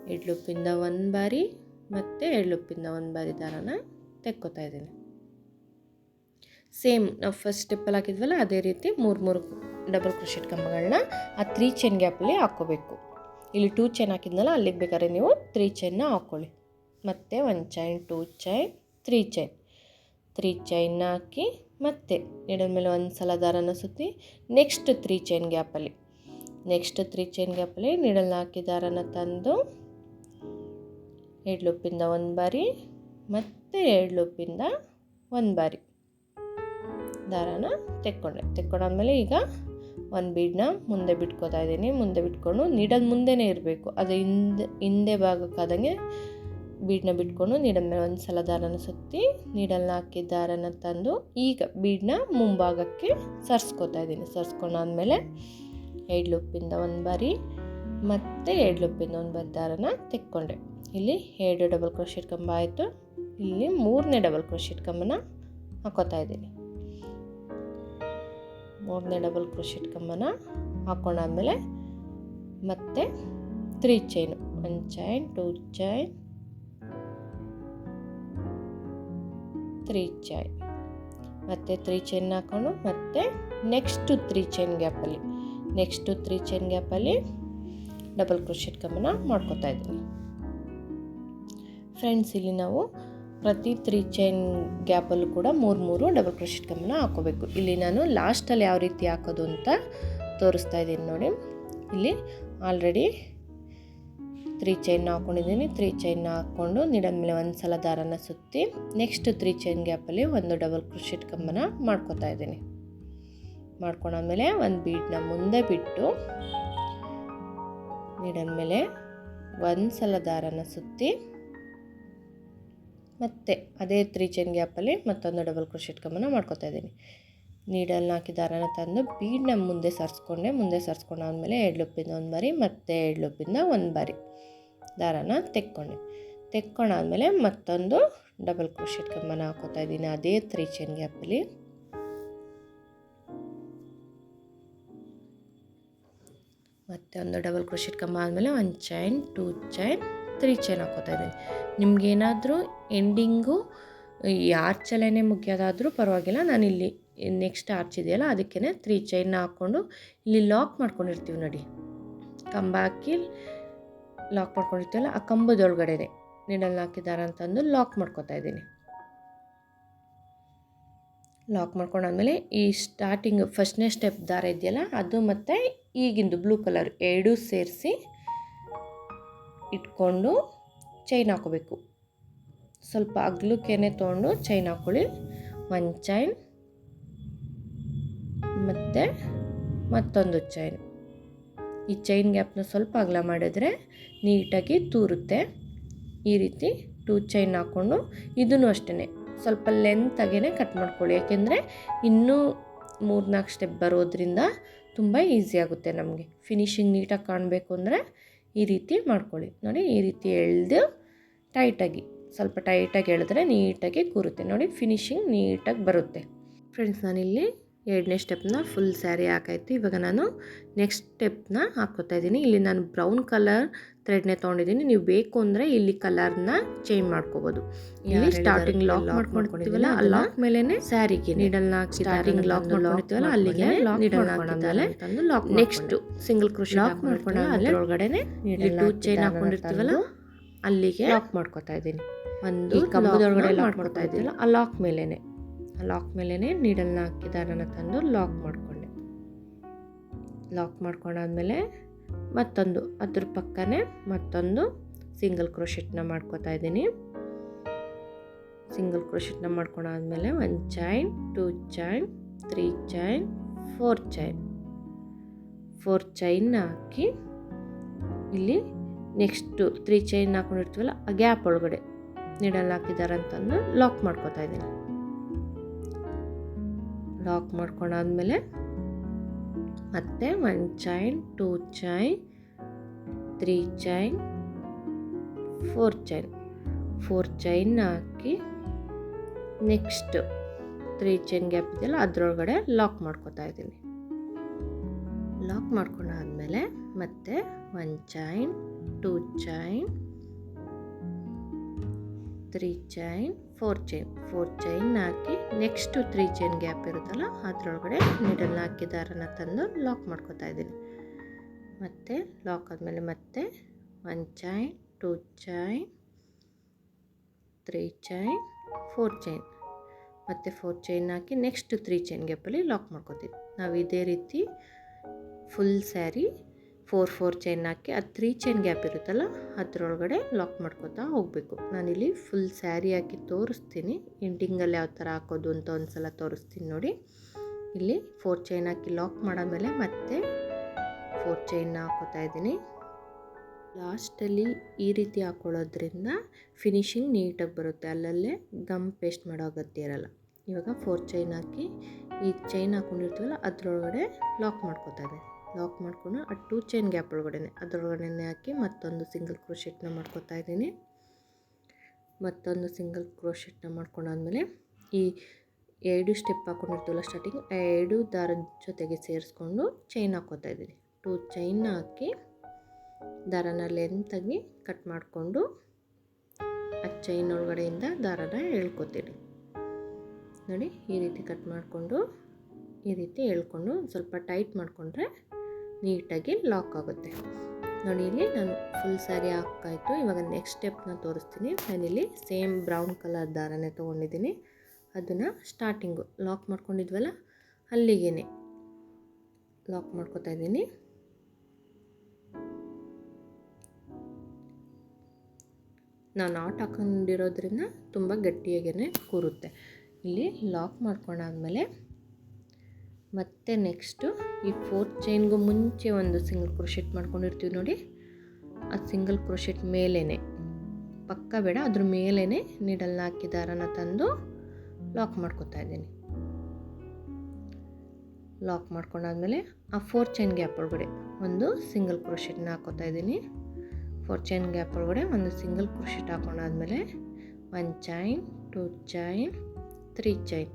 2 ಲೂಪಿಂದ ಒಂದು ಬಾರಿ ಮತ್ತು 2 ಲೂಪಿಂದ ಒಂದು ಬಾರಿ ದಾರನ ತೆಕ್ಕೋತಾ ಇದ್ದೀನಿ. ಸೇಮ್ ನಾವು ಫಸ್ಟ್ ಸ್ಟೆಪ್ಪಲ್ಲಿ ಹಾಕಿದ್ವಲ್ಲ ಅದೇ ರೀತಿ 3 ಡಬಲ್ ಕ್ರೋಶೆಟ್ ಕಂಬಗಳನ್ನ ಆ 3 ಚೈನ್ ಗ್ಯಾಪಲ್ಲಿ ಹಾಕ್ಕೋಬೇಕು. ಇಲ್ಲಿ 2 ಚೈನ್ ಹಾಕಿದ್ನಲ್ಲ ಅಲ್ಲಿಗೆ ಬೇಕಾದ್ರೆ ನೀವು 3 ಚೈನ್ನ ಹಾಕ್ಕೊಳ್ಳಿ. ಮತ್ತು 1 ಚೈನ್, 2 ಚೈನ್, 3 ಚೈನ್, 3 ಚೈನ್ನ ಹಾಕಿ ಮತ್ತೆ ನೀಡಲ್ ಮೇಲೆ ಒಂದು ಸಲ ದಾರನ ಸುತ್ತಿ ನೆಕ್ಸ್ಟ್ 3 ಚೈನ್ ಗ್ಯಾಪಲ್ಲಿ ನೀಡಲ್ನ ಹಾಕಿ ದಾರನ ತಂದು ಎರಡು ಲೂಪಿಂದ ಒಂದು ಬಾರಿ ಮತ್ತು ಎರಡು ಲೂಪಿಂದ ಒಂದು ಬಾರಿ ದಾರಾನ ತೆಕ್ಕೊಂಡಾದ್ಮೇಲೆ ಈಗ ಒಂದು ಬೀಡನ್ನ ಮುಂದೆ ಬಿಟ್ಕೋತಾ ಇದ್ದೀನಿ. ಮುಂದೆ ಬಿಟ್ಕೊಂಡು ನೀಡಲ್ ಮುಂದೆನೇ ಇರಬೇಕು, ಅದು ಹಿಂದೆ ಭಾಗಕ್ಕಾದಂಗೆ ಬೀಡನ್ನ ಬಿಟ್ಕೊಂಡು ನೀಡಲ್ ಮೇಲೆ ಒಂದು ಸಲ ದಾರನ ಸುತ್ತಿ ನೀಡಲ್ನ ಹಾಕಿ ದಾರನ ತಂದು ಈಗ ಬೀಡನ್ನ ಮುಂಭಾಗಕ್ಕೆ ಸರಿಸ್ಕೋತಾ ಇದ್ದೀನಿ. ಸರಿಸ್ಕೊಂಡಾದ್ಮೇಲೆ ಎರಡು ಲೂಪಿಂದ ಒಂದು ಬಾರಿ ಮತ್ತು ಎರಡು ಲೂಪಿಂದ ಒಂದು ಬಾರಿ ದಾರನ ತೆಕ್ಕೊಂಡೆ. ಇಲ್ಲಿ 2 ಡಬಲ್ ಕ್ರೋಶೆಟ್ ಕಂಬ ಆಯಿತು. ಇಲ್ಲಿ 3ನೇ ಡಬಲ್ ಕ್ರೋಶೆಟ್ ಕಂಬನ ಹಾಕೋತಾ ಇದ್ದೀನಿ. 3ನೇ ಡಬಲ್ ಕ್ರೋಶೆಟ್ ಕಂಬನ ಹಾಕೊಂಡಾದ್ಮೇಲೆ ಮತ್ತೆ 3 ಚೈನು, 1 ಚೈನ್ 2 ಚೈನ್ 3 ಚೈನ್ ಮತ್ತು 3 ಚೈನ್ ಹಾಕೊಂಡು ಮತ್ತೆ ನೆಕ್ಸ್ಟು 3 ಚೈನ್ ಗ್ಯಾಪಲ್ಲಿ ಡಬಲ್ ಕ್ರೋಶೆಟ್ ಕಂಬನ ಮಾಡ್ಕೋತಾ ಇದ್ದೀನಿ. ಫ್ರೆಂಡ್ಸ್, ಇಲ್ಲಿ ನಾವು ಪ್ರತಿ 3 ಚೈನ್ ಗ್ಯಾಪಲ್ಲೂ ಕೂಡ 3 ಡಬಲ್ ಕ್ರೋಶೆಟ್ ಕಂಬನ ಹಾಕೋಬೇಕು. ಇಲ್ಲಿ ನಾನು ಲಾಸ್ಟಲ್ಲಿ ಯಾವ ರೀತಿ ಹಾಕೋದು ಅಂತ ತೋರಿಸ್ತಾ ಇದ್ದೀನಿ ನೋಡಿ. ಇಲ್ಲಿ ಆಲ್ರೆಡಿ 3 ಚೈನ್ನ ಹಾಕ್ಕೊಂಡಿದ್ದೀನಿ. 3 ಚೈನ್ನ ಹಾಕ್ಕೊಂಡು ನೀಡಲ್ ಮೇಲೆ ಒಂದು ಸಲ ದಾರನ ಸುತ್ತಿ ನೆಕ್ಸ್ಟ್ 3 ಚೈನ್ ಗ್ಯಾಪಲ್ಲಿ ಒಂದು ಡಬಲ್ ಕ್ರೋಶೆಟ್ ಕಂಬನ ಮಾಡ್ಕೋತಾ ಇದ್ದೀನಿ. ಮಾಡ್ಕೊಂಡಾದ್ಮೇಲೆ ಒಂದು ಬೀಡನ್ನ ಮುಂದೆ ಬಿಟ್ಟು ನೀಡಲ್ ಮೇಲೆ ಒಂದು ಸಲ ದಾರನ ಸುತ್ತಿ ಮತ್ತು ಅದೇ 3 ಚೈನ್ ಗ್ಯಾಪಲ್ಲಿ ಮತ್ತೊಂದು ಡಬಲ್ ಕ್ರೋಶೆಟ್ ಕಂಬನ ಮಾಡ್ಕೋತಾ ಇದ್ದೀನಿ. ನೀಡಲ್ನ ಹಾಕಿ ದಾರನ ತಂದು ಬೀಡನ್ನ ಮುಂದೆ ಸರಿಸ್ಕೊಂಡಾದ್ಮೇಲೆ 2 ಲೂಪಿಂದ ಒಂದು ಬಾರಿ ಮತ್ತು 2 ಲೂಪಿಂದ ಒಂದು ಬಾರಿ ದಾರನ ತೆಕ್ಕೊಂಡಾದ್ಮೇಲೆ ಮತ್ತೊಂದು ಡಬಲ್ ಕ್ರೋಶೆಟ್ ಕಂಬನ ಹಾಕೋತಾ ಇದ್ದೀನಿ ಅದೇ 3 ಚೈನ್ ಗ್ಯಾಪಲ್ಲಿ. ಮತ್ತು ಒಂದು ಡಬಲ್ ಕ್ರೋಶೆಟ್ ಕಂಬ ಆದಮೇಲೆ 1 ಚೈನ್ 2 ಚೈನ್ 3 ಚೈನ್ ಹಾಕೋತಾ ಇದ್ದೀನಿ. ನಿಮಗೇನಾದರೂ ಎಂಡಿಂಗು ಈ ಆರ್ಚಲ್ಲೇ ಮುಗಿಯೋದಾದರೂ ಪರವಾಗಿಲ್ಲ. ನಾನಿಲ್ಲಿ ನೆಕ್ಸ್ಟ್ ಆರ್ಚ್ ಇದೆಯಲ್ಲ ಅದಕ್ಕೇ 3 ಚೈನ್ನ ಹಾಕ್ಕೊಂಡು ಇಲ್ಲಿ ಲಾಕ್ ಮಾಡ್ಕೊಂಡಿರ್ತೀವಿ ನೋಡಿ, ಕಂಬ ಹಾಕಿ ಲಾಕ್ ಮಾಡ್ಕೊಂಡಿರ್ತೀವಲ್ಲ ಆ ಕಂಬದೊಳಗಡೆ ನೀಡಲ್ನ ಹಾಕಿದಾರ ಅಂತಂದು ಲಾಕ್ ಮಾಡ್ಕೋತಾ ಇದ್ದೀನಿ. ಲಾಕ್ ಮಾಡ್ಕೊಂಡಾದ್ಮೇಲೆ ಈ ಸ್ಟಾರ್ಟಿಂಗ್ ಫಸ್ಟ್ನೇ ಸ್ಟೆಪ್ ದಾರ ಇದೆಯಲ್ಲ ಅದು ಮತ್ತು ಈಗಿಂದು ಬ್ಲೂ ಕಲರ್ ಎರಡೂ ಸೇರಿಸಿ ಇಟ್ಕೊಂಡು ಚೈನ್ ಹಾಕೋಬೇಕು. ಸ್ವಲ್ಪ ಅಗ್ಲಕ್ಕೇನೆ ತೊಗೊಂಡು ಚೈನ್ ಹಾಕ್ಕೊಳ್ಳಿ. 1 ಚೈನ್ ಮತ್ತು ಮತ್ತೊಂದು ಚೈನ್. ಈ ಚೈನ್ ಗ್ಯಾಪ್ನ ಸ್ವಲ್ಪ ಅಗಲ ಮಾಡಿದ್ರೆ ನೀಟಾಗಿ ತೂರುತ್ತೆ. ಈ ರೀತಿ 2 ಚೈನ್ ಹಾಕ್ಕೊಂಡು ಇದನ್ನು ಅಷ್ಟೇ ಸ್ವಲ್ಪ ಲೆಂತಾಗೇ ಕಟ್ ಮಾಡ್ಕೊಳ್ಳಿ. ಯಾಕೆಂದರೆ ಇನ್ನೂ 3-4 ಸ್ಟೆಪ್ ಬರೋದ್ರಿಂದ ತುಂಬ ಈಸಿ ಆಗುತ್ತೆ ನಮಗೆ. ಫಿನಿಶಿಂಗ್ ನೀಟಾಗಿ ಕಾಣಬೇಕು ಅಂದರೆ ಈ ರೀತಿ ಮಾಡ್ಕೊಳ್ಳಿ. ನೋಡಿ, ಈ ರೀತಿ ಎಳೆದು ಸ್ವಲ್ಪ ಟೈಟಾಗಿ ಎಳೆದ್ರೆ ನೀಟಾಗಿ ಕೂರುತ್ತೆ. ನೋಡಿ, ಫಿನಿಶಿಂಗ್ ನೀಟಾಗಿ ಬರುತ್ತೆ. ಫ್ರೆಂಡ್ಸ್, ನಾನಿಲ್ಲಿ 2ನೇ ಸ್ಟೆಪ್ನ ಫುಲ್ ಸ್ಯಾರಿ ಹಾಕಾಯ್ತು. ಇವಾಗ ನಾನು ನೆಕ್ಸ್ಟ್ ಸ್ಟೆಪ್ನ ಹಾಕ್ಕೋತಾ ಇದ್ದೀನಿ. ಇಲ್ಲಿ ನಾನು ಬ್ರೌನ್ ಕಲರ್ ಥ್ರೆಡ್ನೇ ತೊಗೊಂಡಿದ್ದೀನಿ. ನೀವು ಬೇಕು ಅಂದರೆ ಇಲ್ಲಿ ಕಲರ್ನ ಚೇಂಜ್ ಮಾಡ್ಕೋಬೋದು. ಇಲ್ಲಿ ಸ್ಟಾರ್ಟಿಂಗ್ ಲಾಕ್ ಮಾಡ್ಕೊಂಡಿರ್ತೀವಲ್ಲ ಆ ಲಾಕ್ ಮೇಲೇ ಸ್ಯಾರಿಗೆ ನೀಡಲ್ನ ಸ್ಟಾರ್ಟಿಂಗ್ ಲಾಕ್ ಮಾಡ್ಕೊಂಡಿರ್ತೀವಲ್ಲ ಅಲ್ಲಿಗೆ ನೀಡಲ್ನ ಹಾಕಿದ್ದಾಳೆ. ನೆಕ್ಸ್ಟ್ ಸಿಂಗಲ್ ಕ್ರೋಶೆಟ್ ಲಾಕ್ ಮಾಡ್ಕೊಂಡು ಅದರೊಳಗಡೆನೆ 2 ಚೈನ್ ಹಾಕೊಂಡಿರ್ತೀವಲ್ಲ ಅಲ್ಲಿಗೆ ಲಾಕ್ ಮಾಡ್ಕೋತಾ ಇದ್ದೀನಿ. ಒಂದು ಕಂಬದೊಳಗಡೆ ಲಾಕ್ ಮಾಡ್ತಾ ಇದ್ದೀವಲ್ಲ ಆ ಲಾಕ್ ಮೇಲೇ ನೀಡಲ್ನ ಹಾಕಿ ದಾರನ ತಂದು ಲಾಕ್ ಮಾಡಿಕೊಂಡೆ. ಲಾಕ್ ಮಾಡ್ಕೊಂಡಾದ್ಮೇಲೆ ಮತ್ತೊಂದು ಅದ್ರ ಪಕ್ಕನೇ ಮತ್ತೊಂದು ಸಿಂಗಲ್ ಕ್ರೋಶೆಟ್ನ ಮಾಡ್ಕೋತಾ ಇದ್ದೀನಿ. ಸಿಂಗಲ್ ಕ್ರೋಶೆಟ್ನ ಮಾಡ್ಕೊಂಡಾದ್ಮೇಲೆ 1 ಚೈನ್ 2 ಚೈನ್ 3 ಚೈನ್ 4 ಚೈನ್ನ ಹಾಕಿ ಇಲ್ಲಿ ನೆಕ್ಸ್ಟು 3 ಚೈನ್ ಹಾಕೊಂಡಿರ್ತೀವಲ್ಲ ಆ ಗ್ಯಾಪ್ ಒಳಗಡೆ ನೀಡಲ್ನ ಹಾಕಿದ್ದಾರೆ ಅಂತಂದು ಲಾಕ್ ಮಾಡ್ಕೋತಾ ಇದ್ದೀನಿ. ಲಾಕ್ ಮಾಡ್ಕೊಂಡಾದ್ಮೇಲೆ ಮತ್ತೆ 1 ಚೈನ್ 2 ಚೈನ್ 3 ಚೈನ್ 4 ಚೈನ್ನ ಹಾಕಿ ನೆಕ್ಸ್ಟ್ 3 ಚೈನ್ ಗ್ಯಾಪ್ ಇದೆಯಲ್ಲ ಅದರೊಳಗಡೆ ಲಾಕ್ ಮಾಡ್ಕೋತಾ ಇದ್ದೀನಿ. ಲಾಕ್ ಮಾಡ್ಕೊಂಡಾದ್ಮೇಲೆ ಮತ್ತೆ 1 ಚೈನ್ 2 ಚೈನ್ 3 ಚೈನ್ 4 ಚೈನ್ ಹಾಕಿ ನೆಕ್ಸ್ಟು 3 ಚೈನ್ ಗ್ಯಾಪ್ ಇರುತ್ತಲ್ಲ ಅದರೊಳಗಡೆ ನೀಡಲ್ನ ಹಾಕಿ ದಾರನ ತಂದು ಲಾಕ್ ಮಾಡ್ಕೋತಾ ಇದ್ದೀನಿ. ಮತ್ತು ಲಾಕ್ ಆದಮೇಲೆ ಮತ್ತೆ 1 ಚೈನ್ 2 ಚೈನ್ 3 ಚೈನ್ 4 ಚೈನ್ ಮತ್ತು 4 ಚೈನ್ ಹಾಕಿ ನೆಕ್ಸ್ಟ್ 3 ಚೈನ್ ಗ್ಯಾಪಲ್ಲಿ ಲಾಕ್ ಮಾಡ್ಕೋತೀವಿ. ನಾವು ಇದೇ ರೀತಿ ಫುಲ್ ಸ್ಯಾರಿ 4 ಚೈನ್ ಹಾಕಿ ಅದು 3 ಚೈನ್ ಗ್ಯಾಪ್ ಇರುತ್ತಲ್ಲ ಅದರೊಳಗಡೆ ಲಾಕ್ ಮಾಡ್ಕೊತಾ ಹೋಗಬೇಕು. ನಾನಿಲ್ಲಿ ಫುಲ್ ಸ್ಯಾರಿ ಹಾಕಿ ತೋರಿಸ್ತೀನಿ, ಎಂಡಿಂಗಲ್ಲಿ ಯಾವ ಥರ ಹಾಕೋದು ಅಂತ ಒಂದು ಸಲ ತೋರಿಸ್ತೀನಿ ನೋಡಿ. ಇಲ್ಲಿ 4 ಚೈನ್ ಹಾಕಿ ಲಾಕ್ ಮಾಡಾದ್ಮೇಲೆ ಮತ್ತೆ 4 ಚೈನ್ನ ಹಾಕೋತಾ ಇದ್ದೀನಿ. ಲಾಸ್ಟಲ್ಲಿ ಈ ರೀತಿ ಹಾಕೊಳ್ಳೋದ್ರಿಂದ ಫಿನಿಶಿಂಗ್ ನೀಟಾಗಿ ಬರುತ್ತೆ, ಅಲ್ಲಲ್ಲೇ ಗಮ್ ಪೇಸ್ಟ್ ಮಾಡೋ ಅಗತ್ಯ ಇರಲ್ಲ. ಇವಾಗ 4 ಚೈನ್ ಹಾಕಿ ಈ ಚೈನ್ ಹಾಕ್ಕೊಂಡಿರ್ತೀವಲ್ಲ ಅದರೊಳಗಡೆ ಲಾಕ್ ಮಾಡ್ಕೊತಾ ಇದ್ದೀನಿ. ಲಾಕ್ ಮಾಡಿಕೊಂಡು ಆ 2 ಚೈನ್ ಗ್ಯಾಪ್ ಒಳಗಡೆ ಅದರೊಳಗಡೆ ಹಾಕಿ ಮತ್ತೊಂದು ಸಿಂಗಲ್ ಕ್ರೋಶೆಟ್ನ ಮಾಡ್ಕೊತಾ ಇದ್ದೀನಿ. ಮತ್ತೊಂದು ಸಿಂಗಲ್ ಕ್ರೋಶೆಟ್ನ ಮಾಡ್ಕೊಂಡಾದ್ಮೇಲೆ ಈ 2 ಸ್ಟೆಪ್ ಹಾಕ್ಕೊಂಡಿರ್ತೀವಲ್ಲ ಸ್ಟಾರ್ಟಿಂಗ್, ಆ 2 ದಾರದ ಜೊತೆಗೆ ಸೇರಿಸ್ಕೊಂಡು ಚೈನ್ ಹಾಕ್ಕೋತಾ ಇದ್ದೀನಿ. 2 ಚೈನ್ನ ಹಾಕಿ ದಾರನ ಲೆಂತಾಗಿ ಕಟ್ ಮಾಡಿಕೊಂಡು ಆ ಚೈನ್ ಒಳಗಡೆಯಿಂದ ದಾರನ ಎಳ್ಕೊತೀನಿ ನೋಡಿ. ಈ ರೀತಿ ಕಟ್ ಮಾಡಿಕೊಂಡು ಈ ರೀತಿ ಎಳ್ಕೊಂಡು ಸ್ವಲ್ಪ ಟೈಟ್ ಮಾಡಿಕೊಂಡ್ರೆ ನೀಟಾಗಿ ಲಾಕ್ ಆಗುತ್ತೆ ನೋಡಿ. ಇಲ್ಲಿ ನಾನು ಫುಲ್ ಸ್ಯಾರಿ ಹಾಕಾಯಿತು. ಇವಾಗ ನೆಕ್ಸ್ಟ್ ಸ್ಟೆಪ್ನ ತೋರಿಸ್ತೀನಿ. ನಾನಿಲ್ಲಿ ಸೇಮ್ ಬ್ರೌನ್ ಕಲರ್ ದಾರನೇ ತೊಗೊಂಡಿದ್ದೀನಿ. ಅದನ್ನು ಸ್ಟಾರ್ಟಿಂಗು ಲಾಕ್ ಮಾಡ್ಕೊಂಡಿದ್ವಲ್ಲ ಅಲ್ಲಿಗೇ ಲಾಕ್ ಮಾಡ್ಕೊತಾ ಇದ್ದೀನಿ. ನಾನು ನಾಟ್ ಹಾಕೊಂಡಿರೋದ್ರಿಂದ ತುಂಬ ಗಟ್ಟಿಯಾಗೇ ಕೂರುತ್ತೆ. ಇಲ್ಲಿ ಲಾಕ್ ಮಾಡ್ಕೊಂಡಾದ್ಮೇಲೆ ಮತ್ತೆ ನೆಕ್ಸ್ಟು ಈ 4 ಚೈನ್ಗೂ ಮುಂಚೆ ಒಂದು ಸಿಂಗಲ್ ಕ್ರೋಶೆಟ್ ಮಾಡ್ಕೊಂಡಿರ್ತೀವಿ ನೋಡಿ, ಆ ಸಿಂಗಲ್ ಕ್ರೋಶೆಟ್ ಮೇಲೇ ಪಕ್ಕ ಬೇಡ, ಅದ್ರ ಮೇಲೇ ನೀಡಲ್ನ ಹಾಕಿ ದಾರನ ತಂದು ಲಾಕ್ ಮಾಡ್ಕೊತಾ ಇದ್ದೀನಿ. ಲಾಕ್ ಮಾಡ್ಕೊಂಡಾದ್ಮೇಲೆ ಆ 4 ಚೈನ್ ಗ್ಯಾಪ್ ಒಳಗಡೆ ಒಂದು ಸಿಂಗಲ್ ಕ್ರೋಶೆಟ್ನ ಹಾಕೋತಾ ಇದ್ದೀನಿ. 4 ಚೈನ್ ಗ್ಯಾಪ್ ಒಳಗಡೆ ಒಂದು ಸಿಂಗಲ್ ಕ್ರೋಶೆಟ್ ಹಾಕೊಂಡಾದ್ಮೇಲೆ 1 chain, 2 chain, 3 chain,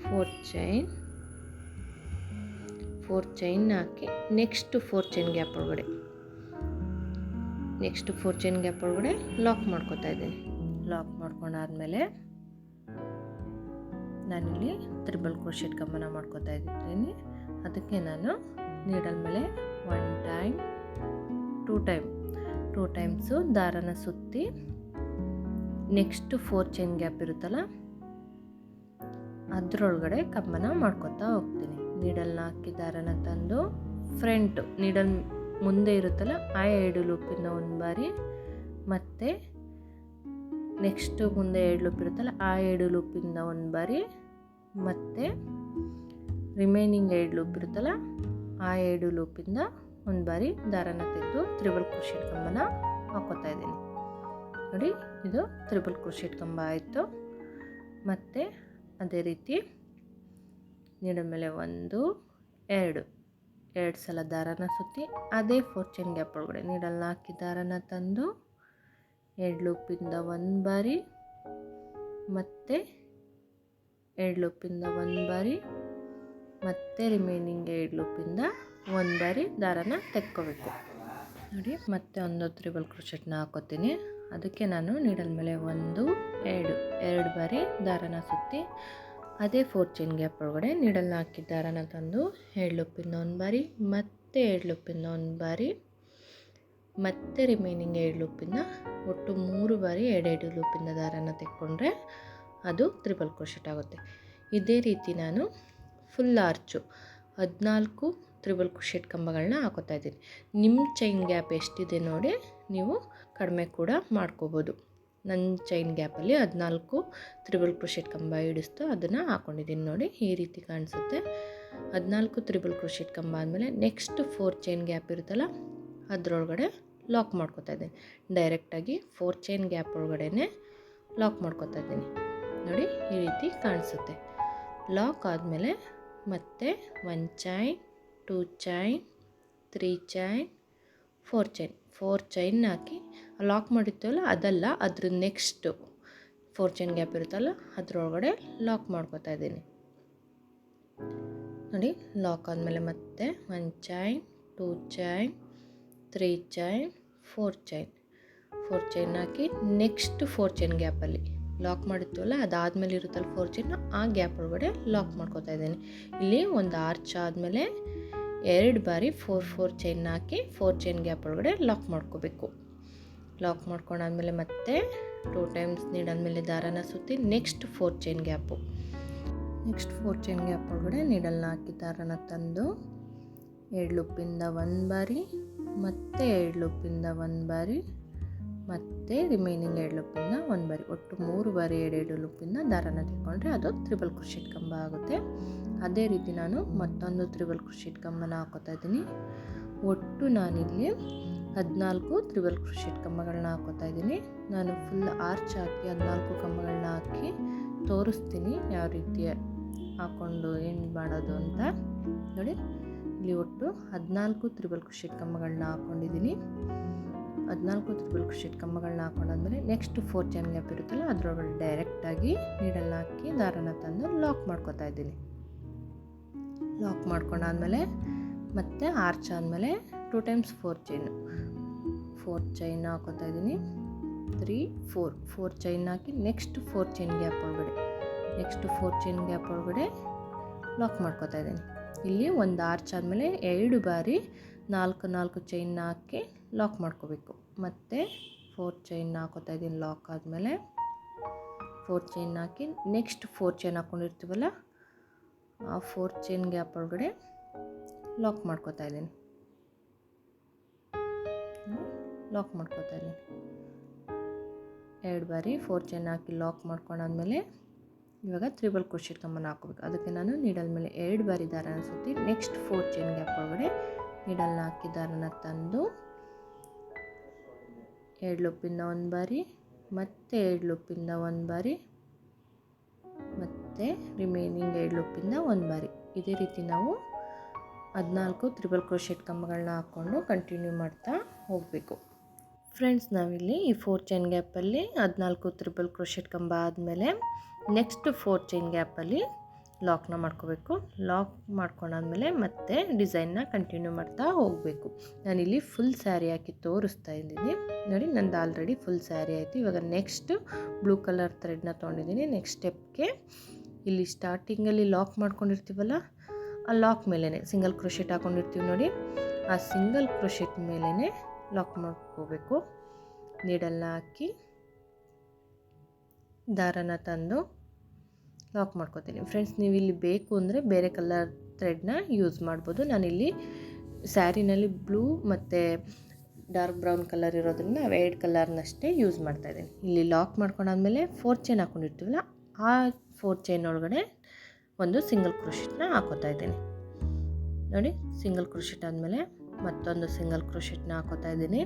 4 chain, 4 chain ಹಾಕಿ ನೆಕ್ಸ್ಟ್ 4 ಚೈನ್ ಗ್ಯಾಪ್ ಒಳಗಡೆ ಲಾಕ್ ಮಾಡ್ಕೊತಾ ಇದ್ದೀನಿ. ಲಾಕ್ ಮಾಡ್ಕೊಂಡಾದ್ಮೇಲೆ ನಾನಿಲ್ಲಿ ತ್ರಿಬಲ್ ಕ್ರೋಶೆಟ್ ಕಂಬನ ಮಾಡ್ಕೊತಾ ಇದ್ದೀನಿ. ಅದಕ್ಕೆ ನಾನು ನೀಡಲ್ ಮೇಲೆ 1 ಟೈಮ್ 2 ಟೈಮ್ಸು ದಾರನ ಸುತ್ತಿ ನೆಕ್ಸ್ಟ್ 4 ಚೈನ್ ಗ್ಯಾಪ್ ಇರುತ್ತಲ್ಲ ಅದರೊಳಗಡೆ ಕಂಬನ ಮಾಡ್ಕೊತಾ ಹೋಗ್ತೀನಿ. ನೀಡಲ್ನ ಹಾಕಿ ದಾರನ ತಂದು ಫ್ರಂಟು ನೀಡಲ್ ಮುಂದೆ ಇರುತ್ತಲ್ಲ ಆ 2 ಲೂಪಿಂದ ಒಂದು ಬಾರಿ, ಮತ್ತು ನೆಕ್ಸ್ಟು ಮುಂದೆ 2 ಲೂಪ್ ಇರುತ್ತಲ್ಲ ಆ 2 ಲೂಪಿಂದ ಒಂದು ಬಾರಿ, ಮತ್ತು ರಿಮೈನಿಂಗ್ 2 ಲೂಪ್ ಇರುತ್ತಲ್ಲ ಆ 2 ಲೂಪಿಂದ ಒಂದು ಬಾರಿ ದಾರನ ತೆಗೆದು ತ್ರಿಬಲ್ ಕ್ರೋಶೆಟ್ ಕಂಬನ ಹಾಕೋತಾ ಇದ್ದೀನಿ ನೋಡಿ. ಇದು ತ್ರಿಬಲ್ ಕ್ರೋಶೆಟ್ ಕಂಬ ಆಯಿತು. ಮತ್ತು ಅದೇ ರೀತಿ ನೀಡಲ್ ಮೇಲೆ 1 2 ಸಲ ದಾರನ ಸುತ್ತಿ ಅದೇ 4 ಚೈನ್ ಗ್ಯಾಪ್ ಒಳಗಡೆ ನೀಡಲ್ನ ಹಾಕಿ ದಾರನ ತಂದು 2 ಲೂಪಿಂದ ಒಂದು ಬಾರಿ, ಮತ್ತು 2 ಲೂಪಿಂದ ಒಂದು ಬಾರಿ, ಮತ್ತು ರಿಮೈನಿಂಗ್ 2 ಲೂಪಿಂದ ಒಂದು ಬಾರಿ ದಾರನ ತೆಕ್ಕೋಬೇಕು ನೋಡಿ. ಮತ್ತೆ ಒಂದು ತ್ರಿಬಲ್ ಕ್ರೋಶೆಟ್ನ ಹಾಕೋತೀನಿ. ಅದಕ್ಕೆ ನಾನು ನೀಡಲ್ ಮೇಲೆ 1 2 ಬಾರಿ ದಾರನ ಸುತ್ತಿ ಅದೇ 4 ಚೈನ್ ಗ್ಯಾಪ್ ಒಳಗಡೆ ನೀಡಲ್ನ ಹಾಕಿ ದಾರನ ತಂದು 2 ಲೂಪಿಂದ ಒಂದು ಬಾರಿ, ಮತ್ತೆ 2 ಲೂಪಿಂದ ಒಂದು ಬಾರಿ, ಮತ್ತು ರಿಮೈನಿಂಗ್ 2 ಲೂಪಿಂದ ಒಟ್ಟು 3 ಬಾರಿ 2 ಲೂಪಿಂದ ದಾರನ ತೆಕ್ಕೊಂಡ್ರೆ ಅದು ತ್ರಿಬಲ್ ಕ್ರೋಶೆಟ್ ಆಗುತ್ತೆ. ಇದೇ ರೀತಿ ನಾನು ಫುಲ್ ಆರ್ಚು 14 ತ್ರಿಬಲ್ ಕ್ರೋಶೆಟ್ ಕಂಬಗಳನ್ನ ಹಾಕೋತಾ ಇದ್ದೀನಿ. ನಿಮ್ಮ ಚೈನ್ ಗ್ಯಾಪ್ ಎಷ್ಟಿದೆ ನೋಡಿ ನೀವು ಕಡಿಮೆ ಕೂಡ ಮಾಡ್ಕೋಬೋದು. ನನ್ನ ಚೈನ್ ಗ್ಯಾಪಲ್ಲಿ 14 ತ್ರಿಬಲ್ ಕ್ರೋಶೆಟ್ ಕಂಬ ಹಿಡಿಸ್ತು ಅದನ್ನು ಹಾಕ್ಕೊಂಡಿದ್ದೀನಿ ನೋಡಿ. ಈ ರೀತಿ ಕಾಣಿಸುತ್ತೆ. 14 ತ್ರಿಬಲ್ ಕ್ರೋಶೆಟ್ ಕಂಬ ಆದಮೇಲೆ ನೆಕ್ಸ್ಟ್ 4 ಚೈನ್ ಗ್ಯಾಪ್ ಇರುತ್ತಲ್ಲ ಅದರೊಳಗಡೆ ಲಾಕ್ ಮಾಡ್ಕೊತಾ ಇದ್ದೀನಿ. ಡೈರೆಕ್ಟಾಗಿ 4 ಚೈನ್ ಗ್ಯಾಪ್ ಒಳಗಡೆ ಲಾಕ್ ಮಾಡ್ಕೊತಾ ಇದ್ದೀನಿ ನೋಡಿ. ಈ ರೀತಿ ಕಾಣಿಸುತ್ತೆ. ಲಾಕ್ ಆದಮೇಲೆ ಮತ್ತೆ 1 ಚೈನ್, 2 ಚೈನ್, 3 ಚೈನ್, 4 ಚೈನ್ ಹಾಕಿ ಲಾಕ್ ಮಾಡಿರ್ತೀವಲ್ಲ ಅದಲ್ಲ, ಅದ್ರ ನೆಕ್ಸ್ಟು 4 ಚೈನ್ ಗ್ಯಾಪ್ ಇರುತ್ತಲ್ಲ ಅದರೊಳಗಡೆ ಲಾಕ್ ಮಾಡ್ಕೊತಾ ಇದ್ದೀನಿ ನೋಡಿ. ಲಾಕ್ ಆದಮೇಲೆ ಮತ್ತೆ 1 ಚೈನ್, 2 ಚೈನ್, 3 ಚೈನ್, 4 ಚೈನ್ ಹಾಕಿ ನೆಕ್ಸ್ಟ್ 4 ಚೈನ್ ಗ್ಯಾಪಲ್ಲಿ ಲಾಕ್ ಮಾಡಿರ್ತೀವಲ್ಲ ಅದಾದಮೇಲೆ ಇರುತ್ತಲ್ಲ 4 ಚೈನ್, ಆ ಗ್ಯಾಪ್ ಒಳಗಡೆ ಲಾಕ್ ಮಾಡ್ಕೊತಾ ಇದ್ದೀನಿ. ಇಲ್ಲಿ ಒಂದು ಆರ್ಚ್ ಆದಮೇಲೆ 2 ಬಾರಿ 4 ಚೈನ್ ಹಾಕಿ 4 ಚೈನ್ ಗ್ಯಾಪ್ ಒಳಗಡೆ ಲಾಕ್ ಮಾಡ್ಕೋಬೇಕು. ಲಾಕ್ ಮಾಡ್ಕೊಂಡಾದ್ಮೇಲೆ ಮತ್ತೆ 2 ಟೈಮ್ಸ್ ನೀಡಲ್ಮೇಲೆ ದಾರನ ಸುತ್ತಿ ನೆಕ್ಸ್ಟ್ 4 ಚೈನ್ ಗ್ಯಾಪ್ ಒಳಗಡೆ ನೀಡಲ್ನ ಹಾಕಿ ದಾರನ ತಂದು 2 ಲೂಪಿಂದ 1 ಬಾರಿ, ಮತ್ತು 2 ಲೂಪಿಂದ 1 ಬಾರಿ, ಮತ್ತು ರಿಮೈನಿಂಗ್ 2 ಲೂಪಿಂದ 1 ಬಾರಿ, ಒಟ್ಟು 3 ಬಾರಿ 2 ಲೂಪಿಂದ ದಾರನ ತೆಕ್ಕೊಂಡ್ರೆ ಅದು ತ್ರಿಬಲ್ ಕ್ರೋಶೆಟ್ ಕಂಬ ಆಗುತ್ತೆ. ಅದೇ ರೀತಿ ನಾನು ಮತ್ತೊಂದು ತ್ರಿಬಲ್ ಕ್ರೋಶೆಟ್ ಕಂಬನ ಹಾಕೋತಾ ಇದ್ದೀನಿ. ಒಟ್ಟು ನಾನಿಲ್ಲಿ 14 ತ್ರಿಬಲ್ ಕ್ರೋಶೆಟ್ ಕಂಬಗಳನ್ನ ಹಾಕೋತಾ ಇದ್ದೀನಿ. ನಾನು ಫುಲ್ ಆರ್ಚ್ ಹಾಕಿ 14 ಕಂಬಗಳನ್ನ ಹಾಕಿ ತೋರಿಸ್ತೀನಿ ಯಾವ ರೀತಿ ಹಾಕ್ಕೊಂಡು ಏನು ಮಾಡೋದು ಅಂತ. ನೋಡಿ, ಇಲ್ಲಿ ಒಟ್ಟು 14 ತ್ರಿಬಲ್ ಕ್ರೋಶೆಟ್ ಕಂಬಗಳನ್ನ ಹಾಕ್ಕೊಂಡಿದ್ದೀನಿ. 14 ತ್ರಿಬಲ್ ಕ್ರೋಶೆಟ್ ಕಂಬಗಳನ್ನ ಹಾಕೊಂಡಾದ್ಮೇಲೆ ನೆಕ್ಸ್ಟ್ 4 ಚೈನ್ ಗ್ಯಾಪ್ ಇರುತ್ತಲ್ಲ ಅದರೊಳಗಡೆ ಡೈರೆಕ್ಟಾಗಿ ನೀಡಲ್ನ ಹಾಕಿ ದಾರನ ತಂದು ಲಾಕ್ ಮಾಡ್ಕೊತಾ ಇದ್ದೀನಿ. ಲಾಕ್ ಮಾಡ್ಕೊಂಡಾದ್ಮೇಲೆ ಮತ್ತೆ ಆರ್ಚ್ ಆದಮೇಲೆ 2 ಟೈಮ್ಸ್ 4 ಚೈನ್ ಹಾಕೋತಾ ಇದ್ದೀನಿ. 3 4 ಚೈನ್ ಹಾಕಿ ನೆಕ್ಸ್ಟ್ 4 ಚೈನ್ ಗ್ಯಾಪ್ ಒಳಗಡೆ ಲಾಕ್ ಮಾಡ್ಕೊತಾ ಇದ್ದೀನಿ. ಇಲ್ಲಿ ಒಂದು ಆರ್ಚ್ ಆದಮೇಲೆ 2 ಬಾರಿ 4 ಚೈನ್ ಹಾಕಿ ಲಾಕ್ ಮಾಡ್ಕೋಬೇಕು. ಮತ್ತು 4 ಚೈನ್ ಹಾಕೋತಾ ಇದ್ದೀನಿ. ಲಾಕ್ ಆದಮೇಲೆ 4 ಚೈನ್ ಹಾಕಿ ನೆಕ್ಸ್ಟ್ 4 ಚೈನ್ ಹಾಕ್ಕೊಂಡಿರ್ತೀವಲ್ಲ ಆ 4 ಚೈನ್ ಗ್ಯಾಪ್ ಒಳಗಡೆ ಲಾಕ್ ಮಾಡ್ಕೋತಾ ಇದ್ದೀನಿ. 2 ಬಾರಿ 4 ಚೈನ್ ಹಾಕಿ ಲಾಕ್ ಮಾಡ್ಕೊಂಡಾದ್ಮೇಲೆ ಇವಾಗ ತ್ರಿಬಲ್ ಕ್ರೋಶೆಟ್ ಕಂಬನ ಹಾಕೋಬೇಕು. ಅದಕ್ಕೆ ನಾನು ನೀಡಲ್ ಮೇಲೆ 2 ಬಾರಿ ದಾರನ ಸುತ್ತಿ ನೆಕ್ಸ್ಟ್ 4 ಚೈನ್ ಗ್ಯಾಪ್ ಒಳಗಡೆ ನೀಡಲ್ನ ಹಾಕಿ ದಾರನ ತಂದು 2 ಲೂಪಿಂದ 1 ಬಾರಿ, ಮತ್ತು 2 ಲೂಪಿಂದ 1 ಬಾರಿ, ಮತ್ತು ರಿಮೈನಿಂಗ್ 2 ಲೂಪಿಂದ 1 ಬಾರಿ. ಇದೇ ರೀತಿ ನಾವು 14 ತ್ರಿಬಲ್ ಕ್ರೋಶೆಟ್ ಕಂಬಗಳನ್ನ ಹಾಕ್ಕೊಂಡು ಕಂಟಿನ್ಯೂ ಮಾಡ್ತಾ ಹೋಗಬೇಕು. ಫ್ರೆಂಡ್ಸ್, ನಾವಿಲ್ಲಿ ಈ 4 ಚೈನ್ ಗ್ಯಾಪಲ್ಲಿ 14 ತ್ರಿಬಲ್ ಕ್ರೋಶೆಟ್ ಕಂಬ ಆದಮೇಲೆ ನೆಕ್ಸ್ಟ್ 4 ಚೈನ್ ಗ್ಯಾಪಲ್ಲಿ ಲಾಕ್ನ ಮಾಡ್ಕೋಬೇಕು. ಲಾಕ್ ಮಾಡ್ಕೊಂಡಾದ್ಮೇಲೆ ಮತ್ತೆ ಡಿಸೈನ್ನ ಕಂಟಿನ್ಯೂ ಮಾಡ್ತಾ ಹೋಗಬೇಕು. ನಾನಿಲ್ಲಿ ಫುಲ್ ಸ್ಯಾರಿ ಹಾಕಿ ತೋರಿಸ್ತಾ ಇದ್ದೀನಿ. ನೋಡಿ, ನಂದು ಆಲ್ರೆಡಿ ಫುಲ್ ಸ್ಯಾರಿ ಆಯಿತು. ಇವಾಗ ನೆಕ್ಸ್ಟ್ ಬ್ಲೂ ಕಲರ್ ಥ್ರೆಡ್ನ ತೊಗೊಂಡಿದ್ದೀನಿ. ನೆಕ್ಸ್ಟ್ ಸ್ಟೆಪ್ಗೆ ಇಲ್ಲಿ ಸ್ಟಾರ್ಟಿಂಗಲ್ಲಿ ಲಾಕ್ ಮಾಡ್ಕೊಂಡಿರ್ತೀವಲ್ಲ ಆ ಲಾಕ್ ಮೇಲೇ ಸಿಂಗಲ್ ಕ್ರೋಶೆಟ್ ಹಾಕ್ಕೊಂಡಿರ್ತೀವಿ ನೋಡಿ, ಆ ಸಿಂಗಲ್ ಕ್ರೋಶೆಟ್ ಮೇಲೇ ಲಾಕ್ ಮಾಡ್ಕೋಬೇಕು. ನೀಡಲ್ನ ಹಾಕಿ ದಾರನ ತಂದು ಲಾಕ್ ಮಾಡ್ಕೋತೀನಿ. ಫ್ರೆಂಡ್ಸ್, ನೀವು ಇಲ್ಲಿ ಬೇಕು ಅಂದರೆ ಬೇರೆ ಕಲರ್ ಥ್ರೆಡ್ನ ಯೂಸ್ ಮಾಡ್ಬೋದು. ನಾನಿಲ್ಲಿ ಸ್ಯಾರಿನಲ್ಲಿ ಬ್ಲೂ ಮತ್ತು ಡಾರ್ಕ್ ಬ್ರೌನ್ ಕಲರ್ ಇರೋದ್ರಿಂದ 2 ಕಲರ್ನಷ್ಟೇ ಯೂಸ್ ಮಾಡ್ತಾಯಿದ್ದೀನಿ. ಇಲ್ಲಿ ಲಾಕ್ ಮಾಡ್ಕೊಂಡಾದ್ಮೇಲೆ 4 ಚೈನ್ ಹಾಕ್ಕೊಂಡಿರ್ತೀವಲ್ಲ ಆ 4 ಚೈನ್ ಒಳಗಡೆ ಒಂದು ಸಿಂಗಲ್ ಕ್ರೋಶೆಟ್ನ ಹಾಕೋತಾ ಇದ್ದೀನಿ. ನೋಡಿ, ಸಿಂಗಲ್ ಕ್ರೋಶೆಟ್ ಆದಮೇಲೆ ಮತ್ತೊಂದು ಸಿಂಗಲ್ ಕ್ರೋಶೆಟ್ನ ಹಾಕೋತಾ ಇದ್ದೀನಿ.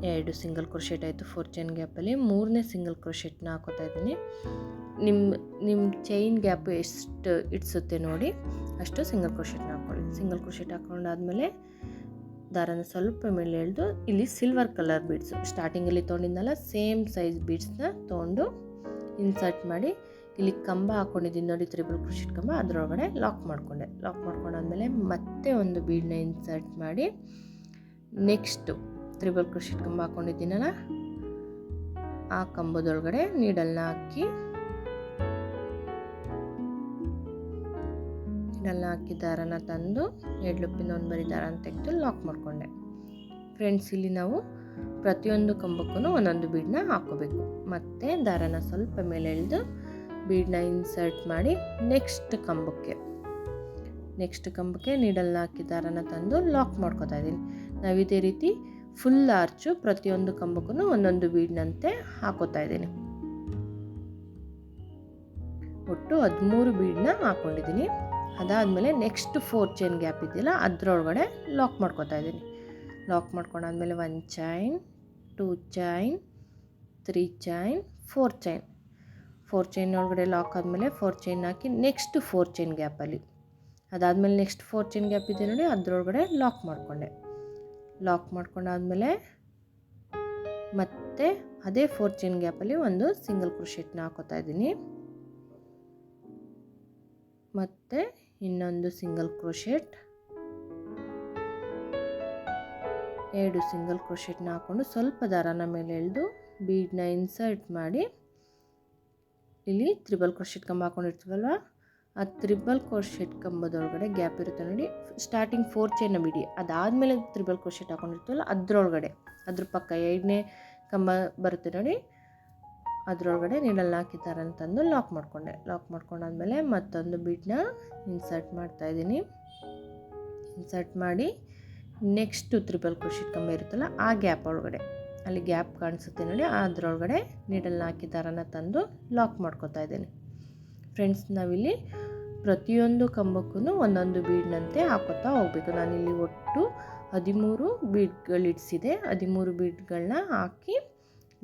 ಎರಡು ಸಿಂಗಲ್ ಕ್ರೋಶೆಟ್ ಆಯಿತು 4 ಚೈನ್ ಗ್ಯಾಪಲ್ಲಿ. 3ನೇ ಸಿಂಗಲ್ ಕ್ರೋಶೆಟ್ನ ಹಾಕೋತಾ ಇದ್ದೀನಿ. ನಿಮ್ಮ ಚೈನ್ ಗ್ಯಾಪು ಎಷ್ಟು ಇಡ್ಸುತ್ತೆ ನೋಡಿ ಅಷ್ಟು ಸಿಂಗಲ್ ಕ್ರೋಶೆಟ್ನ ಹಾಕ್ಕೊಳ್ಳಿ. ಸಿಂಗಲ್ ಕ್ರೋಶೆಟ್ ಹಾಕ್ಕೊಂಡಾದ್ಮೇಲೆ ದಾರನ ಸ್ವಲ್ಪ ಮೇಲೆ ಎಳೆದು ಇಲ್ಲಿ ಸಿಲ್ವರ್ ಕಲರ್ ಬೀಡ್ಸು ಸ್ಟಾರ್ಟಿಂಗಲ್ಲಿ ತೊಗೊಂಡಿದ್ನಲ್ಲ ಸೇಮ್ ಸೈಜ್ ಬೀಡ್ಸ್ನ ತೊಗೊಂಡು ಇನ್ಸರ್ಟ್ ಮಾಡಿ ಇಲ್ಲಿ ಕಂಬ ಹಾಕ್ಕೊಂಡಿದ್ದೀನಿ ನೋಡಿ, ತ್ರಿಬಲ್ ಕ್ರೋಶೆಟ್ ಕಂಬ, ಅದರೊಳಗಡೆ ಲಾಕ್ ಮಾಡ್ಕೊಂಡಾದ್ಮೇಲೆ ಮತ್ತೆ ಒಂದು ಬೀಡನ್ನ ಇನ್ಸರ್ಟ್ ಮಾಡಿ ನೆಕ್ಸ್ಟು ತ್ರಿಬಲ್ ಕ್ರೋಶೆಟ್ ಕಂಬ ಹಾಕ್ಕೊಂಡಿದ್ದೀನಲ್ಲ ಆ ಕಂಬದೊಳಗಡೆ ನೀಡಲ್ನ ಹಾಕಿ ದಾರನ ತಂದು 2 ಲೂಪಿಂದ 1 ಬಾರಿ ದಾರನ ತೆಗೆದು ಲಾಕ್ ಮಾಡಿಕೊಂಡೆ. ಫ್ರೆಂಡ್ಸ್, ಇಲ್ಲಿ ನಾವು ಪ್ರತಿಯೊಂದು ಕಂಬಕ್ಕೂ ಒಂದೊಂದು ಬೀಡನ್ನ ಹಾಕ್ಕೋಬೇಕು. ಮತ್ತು ದಾರನ ಸ್ವಲ್ಪ ಮೇಲೆ ಎಳೆದು ಬೀಡನ್ನ ಇನ್ಸರ್ಟ್ ಮಾಡಿ ನೆಕ್ಸ್ಟ್ ಕಂಬಕ್ಕೆ ನೀಡಲ್ನ ಹಾಕಿ ದಾರನ ತಂದು ಲಾಕ್ ಮಾಡ್ಕೋತಾ ಇದ್ದೀನಿ. ನಾವು ಇದೇ ರೀತಿ ಫುಲ್ ಆರ್ಚು ಪ್ರತಿಯೊಂದು ಕಂಬಕ್ಕೂ ಒಂದೊಂದು ಬೀಡ್ನಂತೆ ಹಾಕೋತಾ ಇದ್ದೀನಿ. ಒಟ್ಟು 13 ಬೀಡನ್ನ ಹಾಕ್ಕೊಂಡಿದ್ದೀನಿ. ಅದಾದಮೇಲೆ ನೆಕ್ಸ್ಟ್ 4 ಚೈನ್ ಗ್ಯಾಪ್ ಇದೆಯಲ್ಲ ಅದರೊಳಗಡೆ ಲಾಕ್ ಮಾಡ್ಕೋತಾ ಇದ್ದೀನಿ. ಲಾಕ್ ಮಾಡ್ಕೊಂಡಾದ್ಮೇಲೆ 1 chain, 2 chain, 3 chain, 4 chain. 4 chain ಒಳಗಡೆ ಲಾಕ್ ಆದಮೇಲೆ 4 ಚೈನ್ ಹಾಕಿ ನೆಕ್ಸ್ಟ್ 4 ಚೈನ್ ಗ್ಯಾಪಲ್ಲಿ, ಅದಾದಮೇಲೆ ನೆಕ್ಸ್ಟ್ 4 ಚೈನ್ ಗ್ಯಾಪ್ ಇದೆ ನೋಡಿ ಅದರೊಳಗಡೆ ಲಾಕ್ ಮಾಡ್ಕೊಂಡಾದ್ಮೇಲೆ ಮತ್ತೆ ಅದೇ 4 ಚೈನ್ ಗ್ಯಾಪಲ್ಲಿ ಒಂದು ಸಿಂಗಲ್ ಕ್ರೋಶೆಟ್ನ ಹಾಕೋತಾ ಇದ್ದೀನಿ. ಮತ್ತು ಇನ್ನೊಂದು ಸಿಂಗಲ್ ಕ್ರೋಶೆಟ್, 2 ಸಿಂಗಲ್ ಕ್ರೋಶೆಟ್ನ ಹಾಕ್ಕೊಂಡು ಸ್ವಲ್ಪ ದಾರನ ಮೇಲೆ ಎಳೆದು ಬೀಡನ್ನ ಇನ್ಸರ್ಟ್ ಮಾಡಿ ಇಲ್ಲಿ ತ್ರಿಬಲ್ ಕ್ರೋಶೆಟ್ ಕಂಬ ಹಾಕ್ಕೊಂಡಿರ್ತೀವಲ್ವ ಆ ತ್ರಿಬಲ್ ಕ್ರೋಶೆಟ್ ಕಂಬದೊಳಗಡೆ ಗ್ಯಾಪ್ ಇರುತ್ತೆ ನೋಡಿ, ಸ್ಟಾರ್ಟಿಂಗ್ 4 ಚೈನ್ನ ಬಿಡಿ, ಅದಾದಮೇಲೆ ತ್ರಿಬಲ್ ಕ್ರೋಶೆಟ್ ಹಾಕ್ಕೊಂಡಿರ್ತೀವಲ್ಲ ಅದರೊಳಗಡೆ ಅದ್ರ ಪಕ್ಕ 2ನೇ ಕಂಬ ಬರುತ್ತೆ ನೋಡಿ, ಅದರೊಳಗಡೆ ನೀಡಲ್ ಹಾಕಿ ಥರ ಅಂತಂದು ಲಾಕ್ ಮಾಡ್ಕೊಂಡಾದ್ಮೇಲೆ ಮತ್ತೊಂದು ಬೀಡನ್ನ ಇನ್ಸರ್ಟ್ ಮಾಡ್ತಾಯಿದ್ದೀನಿ. ಇನ್ಸರ್ಟ್ ಮಾಡಿ ನೆಕ್ಸ್ಟು ತ್ರಿಬಲ್ ಕ್ರೋಶೆಟ್ ಕಂಬ ಇರುತ್ತಲ್ಲ ಆ ಗ್ಯಾಪ್ ಒಳಗಡೆ, ಅಲ್ಲಿ ಗ್ಯಾಪ್ ಕಾಣಿಸುತ್ತೆ ನೋಡಿ, ಅದರೊಳಗಡೆ ನೀಡಲ್ನ ಹಾಕಿ ದಾರನ ತಂದು ಲಾಕ್ ಮಾಡ್ಕೊತಾ ಇದ್ದೀನಿ. ಫ್ರೆಂಡ್ಸ್, ನಾವಿಲ್ಲಿ ಪ್ರತಿಯೊಂದು ಕಂಬಕ್ಕೂ ಒಂದೊಂದು ಬೀಡ್ನಂತೆ ಹಾಕೋತಾ ಹೋಗಬೇಕು. ನಾನಿಲ್ಲಿ ಒಟ್ಟು 13 ಬೀಡ್ಗಳು ಇಡಿಸಿದೆ. 13 ಬೀಡ್ಗಳನ್ನ ಹಾಕಿ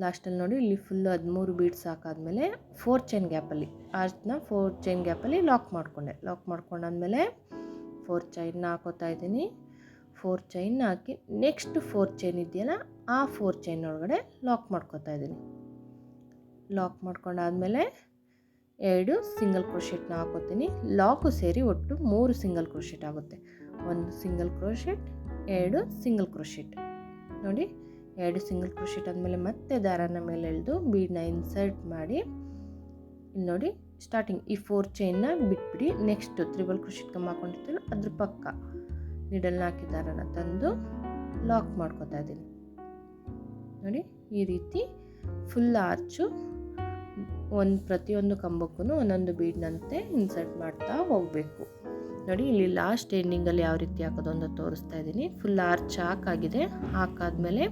ಲಾಸ್ಟಲ್ಲಿ ನೋಡಿ ಇಲ್ಲಿ ಫುಲ್ಲು 13 ಬೀಡ್ಸ್ ಹಾಕಾದ್ಮೇಲೆ 4 ಚೈನ್ ಗ್ಯಾಪಲ್ಲಿ ಆರ್ಚ್ನ 4 ಚೈನ್ ಗ್ಯಾಪಲ್ಲಿ ಲಾಕ್ ಮಾಡ್ಕೊಂಡಾದ್ಮೇಲೆ 4 ಚೈನ್ನ ಹಾಕೋತಾ ಇದ್ದೀನಿ. 4 ಚೈನ್ ಹಾಕಿ ನೆಕ್ಸ್ಟ್ 4 ಚೈನ್ ಇದೆಯಲ್ಲ ಆ 4 ಚೈನ್ ಒಳಗಡೆ ಲಾಕ್ ಮಾಡ್ಕೊತಾ ಇದ್ದೀನಿ. ಲಾಕ್ ಮಾಡ್ಕೊಂಡಾದ್ಮೇಲೆ 2 ಸಿಂಗಲ್ ಕ್ರೋಶೆಟ್ನ ಹಾಕೋತೀನಿ. ಲಾಕು ಸೇರಿ ಒಟ್ಟು 3 ಸಿಂಗಲ್ ಕ್ರೋಶೆಟ್ ಆಗುತ್ತೆ. 1 ಸಿಂಗಲ್ ಕ್ರೋಶೆಟ್, 2 ಸಿಂಗಲ್ ಕ್ರೋಶೆಟ್. ನೋಡಿ, 2 ಸಿಂಗಲ್ ಕ್ರೋಶೆಟ್ ಆದಮೇಲೆ ಮತ್ತೆ ದಾರನ ಮೇಲೆ ಎಳೆದು ಬೀಡನ್ನ ಇನ್ಸರ್ಟ್ ಮಾಡಿ ಇಲ್ಲಿ ನೋಡಿ ಸ್ಟಾರ್ಟಿಂಗ್ ಈ 4 ಚೈನ್ನ ಬಿಟ್ಬಿಡಿ. ನೆಕ್ಸ್ಟ್ ತ್ರಿಬಲ್ ಕ್ರೋಶೆಟ್ ಕಂಬ ಹಾಕೊಂಡಿರ್ತೀವಲ್ಲ ಅದ್ರ ಪಕ್ಕ ನೀಡಲ್ನ ಹಾಕಿ ದಾರನ ತಂದು ಲಾಕ್ ಮಾಡ್ಕೊತಾ ಇದ್ದೀನಿ. ನೋಡಿ, ಈ ರೀತಿ ಫುಲ್ ಆರ್ಚು ಪ್ರತಿಯೊಂದು ಕಂಬಕ್ಕೂ ಒಂದೊಂದು ಬೀಡ್ನಂತೆ ಇನ್ಸರ್ಟ್ ಮಾಡ್ತಾ ಹೋಗಬೇಕು. ನೋಡಿ, ಇಲ್ಲಿ ಲಾಸ್ಟ್ ಎಂಡಿಂಗಲ್ಲಿ ಯಾವ ರೀತಿ ಹಾಕೋದು ಅಂತ ತೋರಿಸ್ತಾ ಇದ್ದೀನಿ. ಫುಲ್ ಆರ್ಚ್ ಹಾಕಾಗಿದೆ. ಹಾಕಾದ್ಮೇಲೆ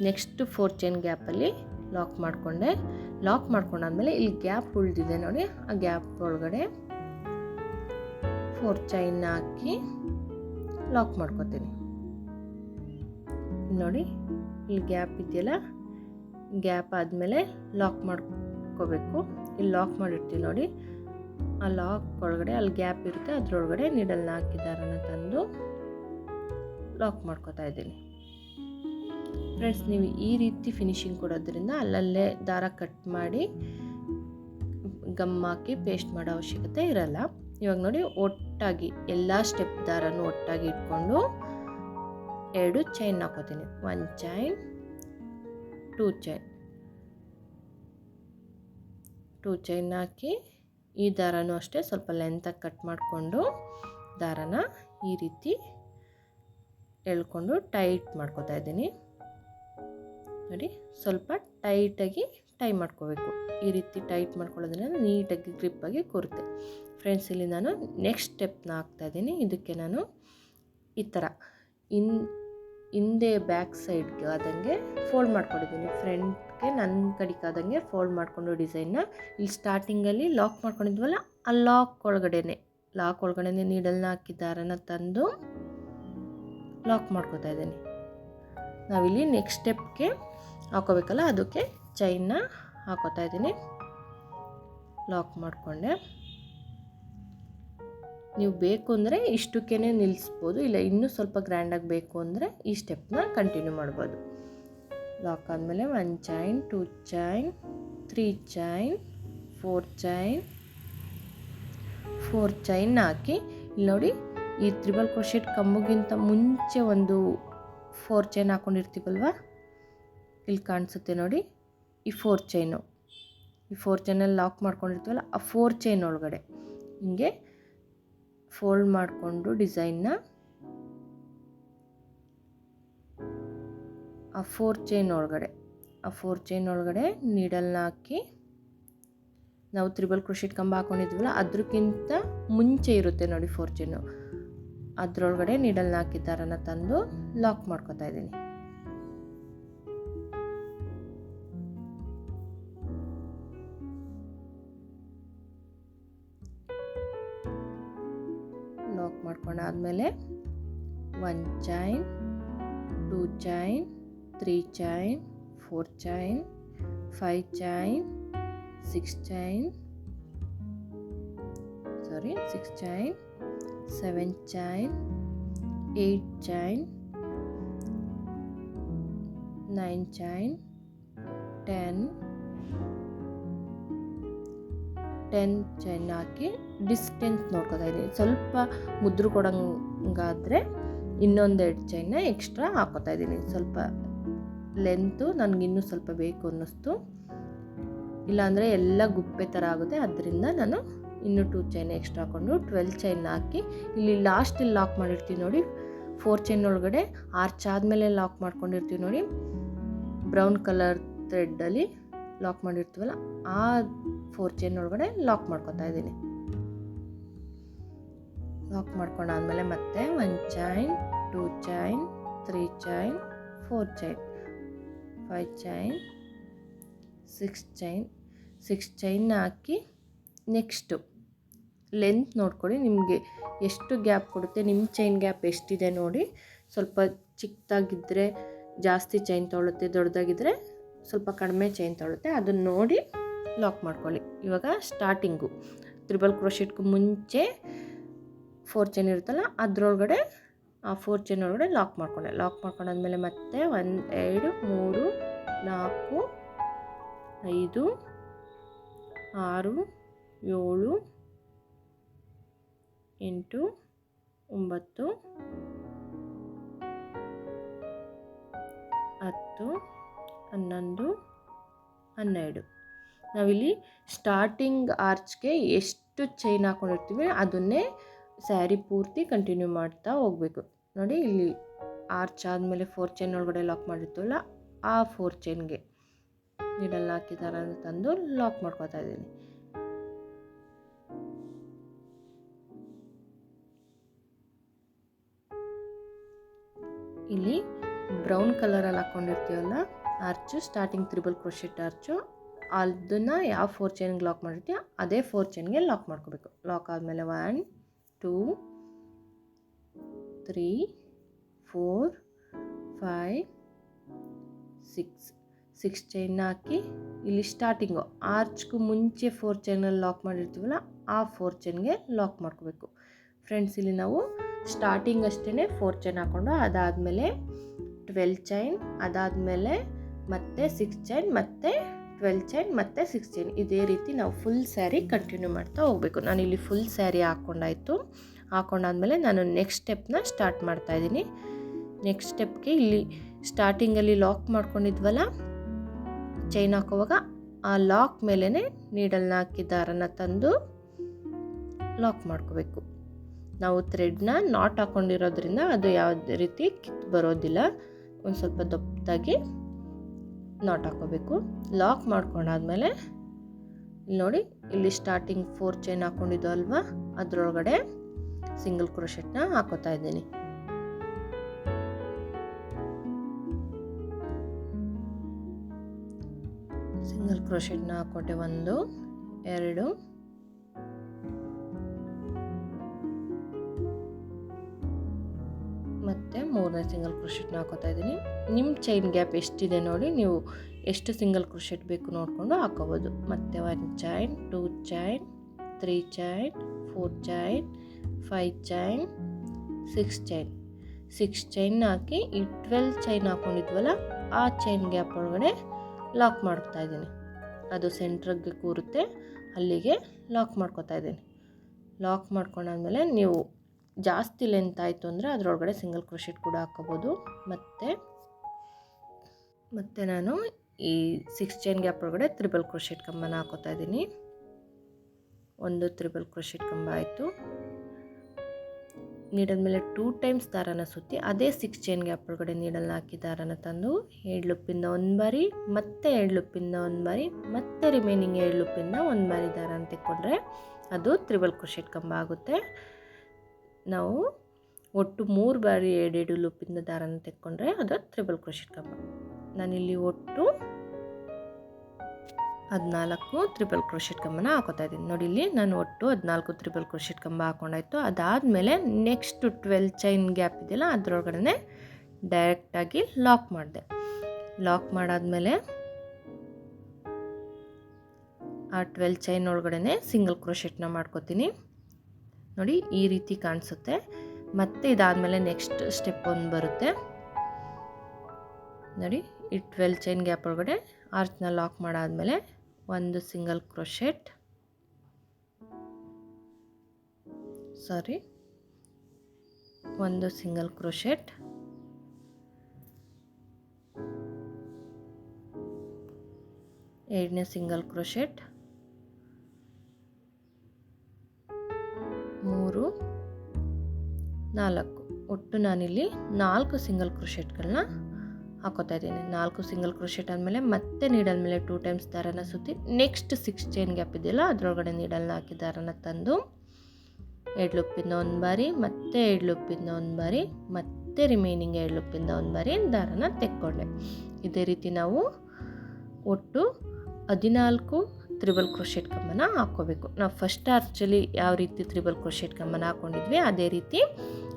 ನೆಕ್ಸ್ಟ್ 4 ಚೈನ್ ಗ್ಯಾಪಲ್ಲಿ ಲಾಕ್ ಮಾಡ್ಕೊಂಡಾದ್ಮೇಲೆ ಇಲ್ಲಿ ಗ್ಯಾಪ್ ಉಳಿದಿದೆ ನೋಡಿ, ಆ ಗ್ಯಾಪ್ ಒಳಗಡೆ 4 ಚೈನ್ ಹಾಕಿ ಲಾಕ್ ಮಾಡ್ಕೊತೀನಿ. ನೋಡಿ, ಇಲ್ಲಿ ಗ್ಯಾಪ್ ಇದೆಯಲ್ಲ, ಗ್ಯಾಪ್ ಆದಮೇಲೆ ಲಾಕ್ ಮಾಡ್ಕೋಬೇಕು. ಇಲ್ಲಿ ಲಾಕ್ ಮಾಡಿರ್ತೀವಿ ನೋಡಿ, ಆ ಲಾಕ್ ಒಳಗಡೆ ಅಲ್ಲಿ ಗ್ಯಾಪ್ ಇರುತ್ತೆ, ಅದರೊಳಗಡೆ ನೀಡಲ್ನ ಹಾಕಿ ದಾರನ ತಂದು ಲಾಕ್ ಮಾಡ್ಕೊತಾ ಇದ್ದೀನಿ. ಫ್ರೆಂಡ್ಸ್, ನೀವು ಈ ರೀತಿ ಫಿನಿಶಿಂಗ್ ಕೊಡೋದ್ರಿಂದ ಅಲ್ಲಲ್ಲೇ ದಾರ ಕಟ್ ಮಾಡಿ ಗಮ್ ಹಾಕಿ ಪೇಸ್ಟ್ ಮಾಡೋ ಅವಶ್ಯಕತೆ ಇರಲ್ಲ. ಇವಾಗ ನೋಡಿ, ಒಟ್ಟಾಗಿ ಎಲ್ಲ ಸ್ಟೆಪ್ ದಾರನೂ ಒಟ್ಟಾಗಿ ಇಟ್ಕೊಂಡು 2 ಚೈನ್ ಹಾಕೋತೀನಿ. 1 ಚೈನ್, 2 ಚೈನ್, 2 ಚೈನ್ ಹಾಕಿ ಈ ದಾರನೂ ಅಷ್ಟೇ ಸ್ವಲ್ಪ ಲೆಂತಾಗಿ ಕಟ್ ಮಾಡಿಕೊಂಡು ದಾರನ ಈ ರೀತಿ ಎಳ್ಕೊಂಡು ಟೈಟ್ ಮಾಡ್ಕೊತಾ ಇದ್ದೀನಿ. ನೋಡಿ, ಸ್ವಲ್ಪ ಟೈಟಾಗಿ ಟೈ ಮಾಡ್ಕೋಬೇಕು. ಈ ರೀತಿ ಟೈಟ್ ಮಾಡ್ಕೊಳ್ಳೋದ್ರಿಂದ ನೀಟಾಗಿ ಗ್ರಿಪ್ಪಾಗಿ ಕೂರುತ್ತೆ. ಫ್ರೆಂಡ್ಸ್, ಇಲ್ಲಿ ನಾನು ನೆಕ್ಸ್ಟ್ ಸ್ಟೆಪ್ನ ಹಾಕ್ತಾಯಿದ್ದೀನಿ. ಇದಕ್ಕೆ ನಾನು ಈ ಥರ ಹಿಂದೆ ಬ್ಯಾಕ್ ಸೈಡ್ಗೆ ಆದಂಗೆ ಫೋಲ್ಡ್ ಮಾಡ್ಕೊಂಡಿದ್ದೀನಿ. ಫ್ರಂಟ್ಗೆ ನನ್ನ ಕಡೆಗೆ ಆದಂಗೆ ಫೋಲ್ಡ್ ಮಾಡಿಕೊಂಡು ಡಿಸೈನ್ನ ಇಲ್ಲಿ ಸ್ಟಾರ್ಟಿಂಗಲ್ಲಿ ಲಾಕ್ ಮಾಡ್ಕೊಂಡಿದ್ವಲ್ಲ ಆ ಲಾಕ್ ಒಳಗಡೆ ನೀಡಲ್ನ ಹಾಕಿ ದಾರನ ತಂದು ಲಾಕ್ ಮಾಡ್ಕೊತಾ ಇದ್ದೀನಿ. ನಾವಿಲ್ಲಿ ನೆಕ್ಸ್ಟ್ ಸ್ಟೆಪ್ಗೆ ಹಾಕೋಬೇಕಲ್ಲ, ಅದಕ್ಕೆ ಚೈನ್ನ ಹಾಕೋತಾ ಇದ್ದೀನಿ. ಲಾಕ್ ಮಾಡಿಕೊಂಡೆ. ನೀವು ಬೇಕು ಅಂದರೆ ಇಷ್ಟಕ್ಕೇ ನಿಲ್ಲಿಸ್ಬೋದು, ಇಲ್ಲ ಇನ್ನೂ ಸ್ವಲ್ಪ ಗ್ರ್ಯಾಂಡಾಗಿ ಬೇಕು ಅಂದರೆ ಈ ಸ್ಟೆಪ್ನ ಕಂಟಿನ್ಯೂ ಮಾಡ್ಬೋದು. ಲಾಕ್ ಆದಮೇಲೆ 1 chain, 2 chain, 3 chain, 4 chain, 4 chain ಹಾಕಿ ಇಲ್ಲಿ ನೋಡಿ, ಈ ತ್ರಿಬಲ್ ಕ್ರೋಶೆಟ್ ಕಂಬಗಿಂತ ಮುಂಚೆ ಒಂದು 4 ಚೈನ್ ಹಾಕ್ಕೊಂಡಿರ್ತೀವಲ್ವ, ಇಲ್ಲಿ ಕಾಣಿಸುತ್ತೆ ನೋಡಿ, ಈ 4 ಚೈನು, ಈ 4 ಚೈನಲ್ಲಿ ಲಾಕ್ ಮಾಡ್ಕೊಂಡಿರ್ತೀವಲ್ಲ ಆ 4 ಚೈನ್ ಒಳಗಡೆ ಹಿಂಗೆ ಫೋಲ್ಡ್ ಮಾಡಿಕೊಂಡು ಡಿಸೈನ್ನ ಆ 4 ಚೈನ್ ಒಳಗಡೆ ನೀಡಲ್ನ ಹಾಕಿ ನಾವು ತ್ರಿಬಲ್ ಕ್ರೋಶೆಟ್ ಕಂಬ ಹಾಕೊಂಡಿದ್ವಲ್ಲ ಅದಕ್ಕಿಂತ ಮುಂಚೆ ಇರುತ್ತೆ ನೋಡಿ 4 ಚೈನು, ಅದರೊಳಗಡೆ ನೀಡಲ್ನ ಹಾಕಿ ದಾರನ ತಂದು ಲಾಕ್ ಮಾಡ್ಕೊತಾ ಇದ್ದೀನಿ. ಲಾಕ್ ಮಾಡ್ಕೊಂಡಾದ್ಮೇಲೆ 1 chain, 2 chain, 3 chain, 4 chain, 5 chain, 6 chain, 7 chain, 8 chain, 9 chain, 10 chain ಹಾಕಿ ಡಿಸ್ಟೆನ್ಸ್ ನೋಡ್ಕೊತಾ ಇದ್ದೀನಿ. ಸ್ವಲ್ಪ ಮುದ್ರು ಕೊಡೋಂಗಾದರೆ ಇನ್ನೊಂದು 2 ಚೈನ್ನ ಎಕ್ಸ್ಟ್ರಾ ಹಾಕೋತಾ ಇದ್ದೀನಿ. ಸ್ವಲ್ಪ ಲೆಂತು ನನಗಿನ್ನೂ ಸ್ವಲ್ಪ ಬೇಕು ಅನ್ನಿಸ್ತು, ಇಲ್ಲಾಂದರೆ ಎಲ್ಲ ಗುಪ್ಪೆ ಥರ ಆಗುತ್ತೆ. ಅದರಿಂದ ನಾನು ಇನ್ನೂ 2 ಚೈನ್ ಎಕ್ಸ್ಟ್ರಾ ಹಾಕ್ಕೊಂಡು 12 ಚೈನ್ ಹಾಕಿ ಇಲ್ಲಿ ಲಾಸ್ಟಲ್ಲಿ ಲಾಕ್ ಮಾಡಿರ್ತೀವಿ ನೋಡಿ, 4 ಚೈನ್ ಒಳಗಡೆ ಆರ್ಚ್ ಆದಮೇಲೆ ಲಾಕ್ ಮಾಡ್ಕೊಂಡಿರ್ತೀವಿ ನೋಡಿ, ಬ್ರೌನ್ ಕಲರ್ ಥ್ರೆಡ್ಡಲ್ಲಿ ಲಾಕ್ ಮಾಡಿರ್ತೀವಲ್ಲ ಆ 4 ಚೈನ್ ಒಳಗಡೆ ಲಾಕ್ ಮಾಡ್ಕೊತಾ ಇದ್ದೀನಿ. ಲಾಕ್ ಮಾಡ್ಕೊಂಡಾದ್ಮೇಲೆ ಮತ್ತೆ 1 chain, 2 chain, 3 chain, 4 chain, 5 chain, 6 chain ಹಾಕಿ ನೆಕ್ಸ್ಟು ಲೆಂತ್ ನೋಡ್ಕೊಳ್ಳಿ, ನಿಮಗೆ ಎಷ್ಟು ಗ್ಯಾಪ್ ಕೊಡುತ್ತೆ, ನಿಮ್ಮ ಚೈನ್ ಗ್ಯಾಪ್ ಎಷ್ಟಿದೆ ನೋಡಿ. ಸ್ವಲ್ಪ ಚಿಕ್ಕದಾಗಿದ್ದರೆ ಜಾಸ್ತಿ ಚೈನ್ ತೊಗೊಳುತ್ತೆ, ದೊಡ್ಡದಾಗಿದ್ದರೆ ಸ್ವಲ್ಪ ಕಡಿಮೆ ಚೈನ್ ತೊಗೊಳುತ್ತೆ, ಅದನ್ನು ನೋಡಿ ಲಾಕ್ ಮಾಡ್ಕೊಳ್ಳಿ. ಇವಾಗ ಸ್ಟಾರ್ಟಿಂಗು ತ್ರಿಬಲ್ ಕ್ರೋಶೆಟ್ಗೂ ಮುಂಚೆ 4 ಚೈನ್ ಇರುತ್ತಲ್ಲ ಅದರೊಳಗಡೆ ಆ 4 ಚೈನ್ ಒಳಗಡೆ ಲಾಕ್ ಮಾಡ್ಕೊಂಡಾದ್ಮೇಲೆ ಮತ್ತೆ 1 2 3 4 5 6 7 8 9 10 11 12. ನಾವಿಲ್ಲಿ ಸ್ಟಾರ್ಟಿಂಗ್ ಆರ್ಚ್ಗೆ ಎಷ್ಟು ಚೈನ್ ಹಾಕ್ಕೊಂಡಿರ್ತೀವಿ ಅದನ್ನೇ ಸ್ಯಾರಿ ಪೂರ್ತಿ ಕಂಟಿನ್ಯೂ ಮಾಡ್ತಾ ಹೋಗಬೇಕು. ನೋಡಿ ಇಲ್ಲಿ ಆರ್ಚ್ ಆದಮೇಲೆ 4 ಚೈನ್ ಒಳಗಡೆ ಲಾಕ್ ಮಾಡಿರ್ತೀವಲ್ಲ ಆ 4 ಚೈನ್ಗೆ ನೀಡಲ್ಲಿ ಹಾಕಿದಾರ ತಂದು ಲಾಕ್ ಮಾಡ್ಕೊತಾ ಇದ್ದೀನಿ. ಇಲ್ಲಿ ಬ್ರೌನ್ ಕಲರಲ್ಲಿ ಹಾಕ್ಕೊಂಡಿರ್ತೀವಲ್ಲ arch, starting triple crochet arch, ಅದನ್ನು ಯಾವ 4 ಚೈನ್ಗೆ ಲಾಕ್ ಮಾಡಿರ್ತೀವಿ ಅದೇ 4 ಚೈನ್ಗೆ ಲಾಕ್ ಮಾಡ್ಕೋಬೇಕು. ಲಾಕ್ ಆದಮೇಲೆ 1 2 3 4 5 6 ಚೈನ್ ಹಾಕಿ ಇಲ್ಲಿ ಸ್ಟಾರ್ಟಿಂಗು ಆರ್ಚ್ಗೂ ಮುಂಚೆ 4 ಚೈನಲ್ಲಿ ಲಾಕ್ ಮಾಡಿರ್ತೀವಲ್ಲ ಆ 4 ಚೈನ್ಗೆ ಲಾಕ್ ಮಾಡ್ಕೋಬೇಕು. ಫ್ರೆಂಡ್ಸ್, ಇಲ್ಲಿ ನಾವು ಸ್ಟಾರ್ಟಿಂಗ್ ಅಷ್ಟೇ 4 ಚೈನ್ ಹಾಕ್ಕೊಂಡು ಅದಾದಮೇಲೆ 12 ಚೈನ್, ಅದಾದಮೇಲೆ ಮತ್ತೆ 6 ಚೈನ್, ಮತ್ತೆ 12 ಚೈನ್, ಮತ್ತೆ 6 ಚೈನ್, ಇದೇ ರೀತಿ ನಾವು ಫುಲ್ ಸ್ಯಾರಿ ಕಂಟಿನ್ಯೂ ಮಾಡ್ತಾ ಹೋಗಬೇಕು. ನಾನಿಲ್ಲಿ ಫುಲ್ ಸ್ಯಾರಿ ಹಾಕ್ಕೊಂಡಾದ್ಮೇಲೆ ನಾನು ನೆಕ್ಸ್ಟ್ ಸ್ಟೆಪ್ನ ಸ್ಟಾರ್ಟ್ ಮಾಡ್ತಾಯಿದ್ದೀನಿ. ನೆಕ್ಸ್ಟ್ ಸ್ಟೆಪ್ಗೆ ಇಲ್ಲಿ ಸ್ಟಾರ್ಟಿಂಗಲ್ಲಿ ಲಾಕ್ ಮಾಡ್ಕೊಂಡಿದ್ವಲ್ಲ ಚೈನ್ ಹಾಕೋವಾಗ ಆ ಲಾಕ್ ಮೇಲೇ ನೀಡಲ್ನ ಹಾಕಿ ದಾರನ ತಂದು ಲಾಕ್ ಮಾಡ್ಕೋಬೇಕು. ನಾವು ಥ್ರೆಡ್ನ ನಾಟ್ ಹಾಕ್ಕೊಂಡಿರೋದ್ರಿಂದ ಅದು ಯಾವುದೇ ರೀತಿ ಕಿತ್ತು ಬರೋದಿಲ್ಲ. ಒಂದು ಸ್ವಲ್ಪ ದಪ್ಪದಾಗಿ ನಾಟ್ ಹಾಕೋಬೇಕು. ಲಾಕ್ ಮಾಡ್ಕೊಂಡಾದ್ಮೇಲೆ ನೋಡಿ ಇಲ್ಲಿ ಸ್ಟಾರ್ಟಿಂಗ್ 4 ಚೈನ್ ಹಾಕ್ಕೊಂಡಿದ್ದು ಅಲ್ವಾ ಅದರೊಳಗಡೆ ಸಿಂಗಲ್ ಕ್ರೋಶೆಟ್ನ ಹಾಕೋತಾ ಇದ್ದೀನಿ. ಸಿಂಗಲ್ ಕ್ರೋಶೆಟ್ನ ಹಾಕ್ಕೊಟ್ಟೆ 1 2 ಮತ್ತು 3ನೇ ಸಿಂಗಲ್ ಕ್ರೋಶೆಟ್ನ ಹಾಕೋತಾ ಇದ್ದೀನಿ. ನಿಮ್ಮ ಚೈನ್ ಗ್ಯಾಪ್ ಎಷ್ಟಿದೆ ನೋಡಿ, ನೀವು ಎಷ್ಟು ಸಿಂಗಲ್ ಕ್ರೋಶೆಟ್ ಬೇಕು ನೋಡಿಕೊಂಡು ಹಾಕೋಬೋದು. ಮತ್ತು 1 chain, 2 chain, 3 chain, 4 chain, 5 chain, 6 chain ಹಾಕಿ ಈ 12 ಚೈನ್ ಹಾಕ್ಕೊಂಡಿದ್ವಲ್ಲ ಆ ಚೈನ್ ಗ್ಯಾಪ್ ಒಳಗಡೆ ಲಾಕ್ ಮಾಡ್ತಾ ಇದ್ದೀನಿ. ಅದು ಸೆಂಟ್ರಿಗೆ ಕೂರುತ್ತೆ, ಅಲ್ಲಿಗೆ ಲಾಕ್ ಮಾಡ್ಕೊತಾ ಇದ್ದೀನಿ. ಲಾಕ್ ಮಾಡ್ಕೊಂಡಾದ್ಮೇಲೆ ನೀವು ಜಾಸ್ತಿ ಲೆಂತ್ ಆಯಿತು ಅಂದರೆ ಅದರೊಳಗಡೆ ಸಿಂಗಲ್ ಕ್ರೋಶೆಟ್ ಕೂಡ ಹಾಕ್ಕೋಬೋದು. ಮತ್ತು ನಾನು ಈ 6 ಚೈನ್ ಗ್ಯಾಪ್ ಒಳಗಡೆ ತ್ರಿಬಲ್ ಕ್ರೋಶೆಟ್ ಕಂಬನ ಹಾಕೋತಾ ಇದ್ದೀನಿ. 1 ತ್ರಿಬಲ್ ಕ್ರೋಶೆಟ್ ಕಂಬ ಆಯಿತು. ನೀಡಲ್ ಮೇಲೆ 2 ಟೈಮ್ಸ್ ದಾರನ ಸುತ್ತಿ ಅದೇ 6 ಚೈನ್ ಗ್ಯಾಪ್ ಒಳಗಡೆ ನೀಡಲ್ನ ಹಾಕಿ ದಾರನ ತಂದು 7 ಲೂಪಿಂದ 1 ಬಾರಿ, ಮತ್ತೆ 7 ಲೂಪಿಂದ 1 ಬಾರಿ, ಮತ್ತೆ ರಿಮೈನಿಂಗ್ 7 ಲೂಪಿಂದ 1 ಬಾರಿ ದಾರನ ತೆಕ್ಕೊಂಡ್ರೆ ಅದು ತ್ರಿಬಲ್ ಕ್ರೋಶೆಟ್ ಕಂಬ ಆಗುತ್ತೆ. ನಾವು ಒಟ್ಟು 3 ಬಾರಿ 2 ಲೂಪಿಂದ ದಾರನ ತೆಕ್ಕೊಂಡ್ರೆ ಅದು ತ್ರಿಬಲ್ ಕ್ರೋಶೆಟ್ ಕಂಬ. ನಾನಿಲ್ಲಿ ಒಟ್ಟು 14 ತ್ರಿಬಲ್ ಕ್ರೋಶೆಟ್ ಕಂಬನ ಹಾಕೋತಾ ಇದ್ದೀನಿ. ನೋಡಿ ಇಲ್ಲಿ ನಾನು ಒಟ್ಟು 14 ತ್ರಿಬಲ್ ಕ್ರೋಶೆಟ್ ಕಂಬ ಹಾಕೊಂಡಾಯ್ತು. ಅದಾದಮೇಲೆ ನೆಕ್ಸ್ಟ್ 12 ಚೈನ್ ಗ್ಯಾಪ್ ಇದೆಯಲ್ಲ ಅದರೊಳಗಡೆ ಡೈರೆಕ್ಟಾಗಿ ಲಾಕ್ ಮಾಡಿದೆ. ಲಾಕ್ ಮಾಡಾದಮೇಲೆ ಆ 12 ಚೈನ್ ಒಳಗಡೆ ಸಿಂಗಲ್ ಕ್ರೋಶೆಟ್ನ ಮಾಡ್ಕೋತೀನಿ. ನೋಡಿ ಈ ರೀತಿ ಕಾಣಿಸುತ್ತೆ. ಮತ್ತೆ ಇದಾದಮೇಲೆ ನೆಕ್ಸ್ಟ್ ಸ್ಟೆಪ್ 1 ಬರುತ್ತೆ. ನೋಡಿ ಈ 12 ಚೈನ್ ಗ್ಯಾಪ್ ಒಳಗಡೆ ಆರ್ಚ್ನ ಲಾಕ್ ಮಾಡಾದಮೇಲೆ 1 ಸಿಂಗಲ್ ಕ್ರೋಶೆಟ್, 1 ಸಿಂಗಲ್ ಕ್ರೋಶೆಟ್, 2ನೇ ಸಿಂಗಲ್ ಕ್ರೋಶೆಟ್, 3 4 ಒಟ್ಟು ನಾನಿಲ್ಲಿ 4 ಸಿಂಗಲ್ ಕ್ರೋಶೆಟ್ಗಳನ್ನ ಹಾಕೋತಾ ಇದ್ದೀನಿ. 4 ಸಿಂಗಲ್ ಕ್ರೋಶೆಟ್ ಆದಮೇಲೆ ಮತ್ತೆ ನೀಡಲ್ ಮೇಲೆ 2 ಟೈಮ್ಸ್ ದಾರನ ಸುತ್ತಿ ನೆಕ್ಸ್ಟ್ 6 ಚೈನ್ ಗ್ಯಾಪ್ ಇದೆಯಲ್ಲ ಅದರೊಳಗಡೆ ನೀಡಲ್ನ ಹಾಕಿ ದಾರನ ತಂದು 2 ಲೂಪಿಂದ ಒಂದು ಬಾರಿ, ಮತ್ತೆ 2 ಲೂಪಿಂದ ಒಂದು ಬಾರಿ, ಮತ್ತೆ ರಿಮೈನಿಂಗ್ 2 ಲೂಪಿಂದ ಒಂದು ಬಾರಿ ದಾರನ ತೆಕ್ಕೊಂಡೆ. ಇದೇ ರೀತಿ ನಾವು ಒಟ್ಟು 14 ತ್ರಿಬಲ್ ಕ್ರೋಶೆಟ್ ಕಂಬನ ಹಾಕ್ಕೋಬೇಕು. ನಾವು ಫಸ್ಟ್ ಆರ್ಚಲ್ಲಿ ಯಾವ ರೀತಿ ತ್ರಿಬಲ್ ಕ್ರೋಶೆಟ್ ಕಂಬನ ಹಾಕ್ಕೊಂಡಿದ್ವಿ ಅದೇ ರೀತಿ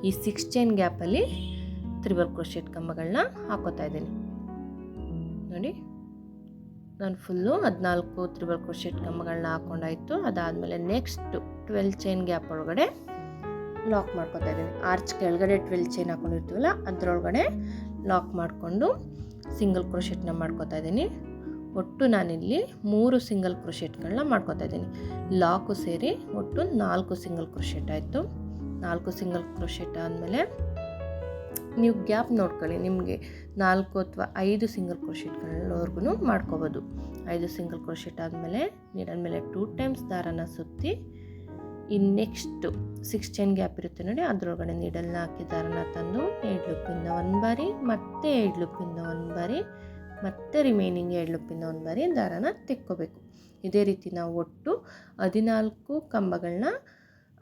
ಈ 6 ಚೈನ್ ಗ್ಯಾಪಲ್ಲಿ ತ್ರಿಬಲ್ ಕ್ರೋಶೆಟ್ ಕಂಬಗಳನ್ನ ಹಾಕೋತಾ ಇದ್ದೀನಿ. ನೋಡಿ, ನಾನು ಫುಲ್ಲು 14 ತ್ರಿಬಲ್ ಕ್ರೋಶೆಟ್ ಕಂಬಗಳನ್ನ ಹಾಕ್ಕೊಂಡಾಯಿತು. ಅದಾದಮೇಲೆ ನೆಕ್ಸ್ಟ್ 12 ಚೈನ್ ಗ್ಯಾಪ್ ಒಳಗಡೆ ಲಾಕ್ ಮಾಡ್ಕೊತಾ ಇದ್ದೀನಿ. ಆರ್ಚ್ ಕೆಳಗಡೆ 12 ಚೈನ್ ಹಾಕ್ಕೊಂಡಿರ್ತೀವಲ್ಲ ಅದರೊಳಗಡೆ ಲಾಕ್ ಮಾಡಿಕೊಂಡು ಸಿಂಗಲ್ ಕ್ರೋಶೆಟ್ನ ಮಾಡ್ಕೊತಾ ಇದ್ದೀನಿ. ಒಟ್ಟು ನಾನಿಲ್ಲಿ 3 ಸಿಂಗಲ್ ಕ್ರೋಶೆಟ್ಗಳನ್ನ ಮಾಡ್ಕೊತಾ ಇದ್ದೀನಿ. ಲಾಕು ಸೇರಿ ಒಟ್ಟು 4 ಸಿಂಗಲ್ ಕ್ರೋಶೆಟ್ ಆಯಿತು. 4 ಸಿಂಗಲ್ ಕ್ರೋಶೆಟ್ ಆದಮೇಲೆ ನೀವು ಗ್ಯಾಪ್ ನೋಡ್ಕೊಳ್ಳಿ, ನಿಮಗೆ 4 ಅಥವಾ 5 ಸಿಂಗಲ್ ಕ್ರೋಶೆಟ್ಗಳವರೆಗೂ ಮಾಡ್ಕೋಬೋದು. 5 ಸಿಂಗಲ್ ಕ್ರೋಶೆಟ್ ಆದಮೇಲೆ ನೀಡಲ್ ಮೇಲೆ 2 ಟೈಮ್ಸ್ ದಾರನ ಸುತ್ತಿ ಈ ನೆಕ್ಸ್ಟು 6 ಚೈನ್ ಗ್ಯಾಪ್ ಇರುತ್ತೆ ನೋಡಿ ಅದರೊಳಗಡೆ ನೀಡಲ್ನ ಹಾಕಿ ದಾರನ ತಂದು 2 ಲೂಪಿಂದ ಒಂದು ಬಾರಿ, ಮತ್ತೆ 2 ಲೂಪಿಂದ ಒಂದು ಬಾರಿ, ಮತ್ತೆ ರಿಮೈನಿಂಗ್ 2 ಲೂಪಿಂದ ಒಂದು ಬಾರಿ ದಾರನ ತೆಕ್ಕೋಬೇಕು. ಇದೇ ರೀತಿ ನಾವು ಒಟ್ಟು 14 ಕಂಬಗಳನ್ನ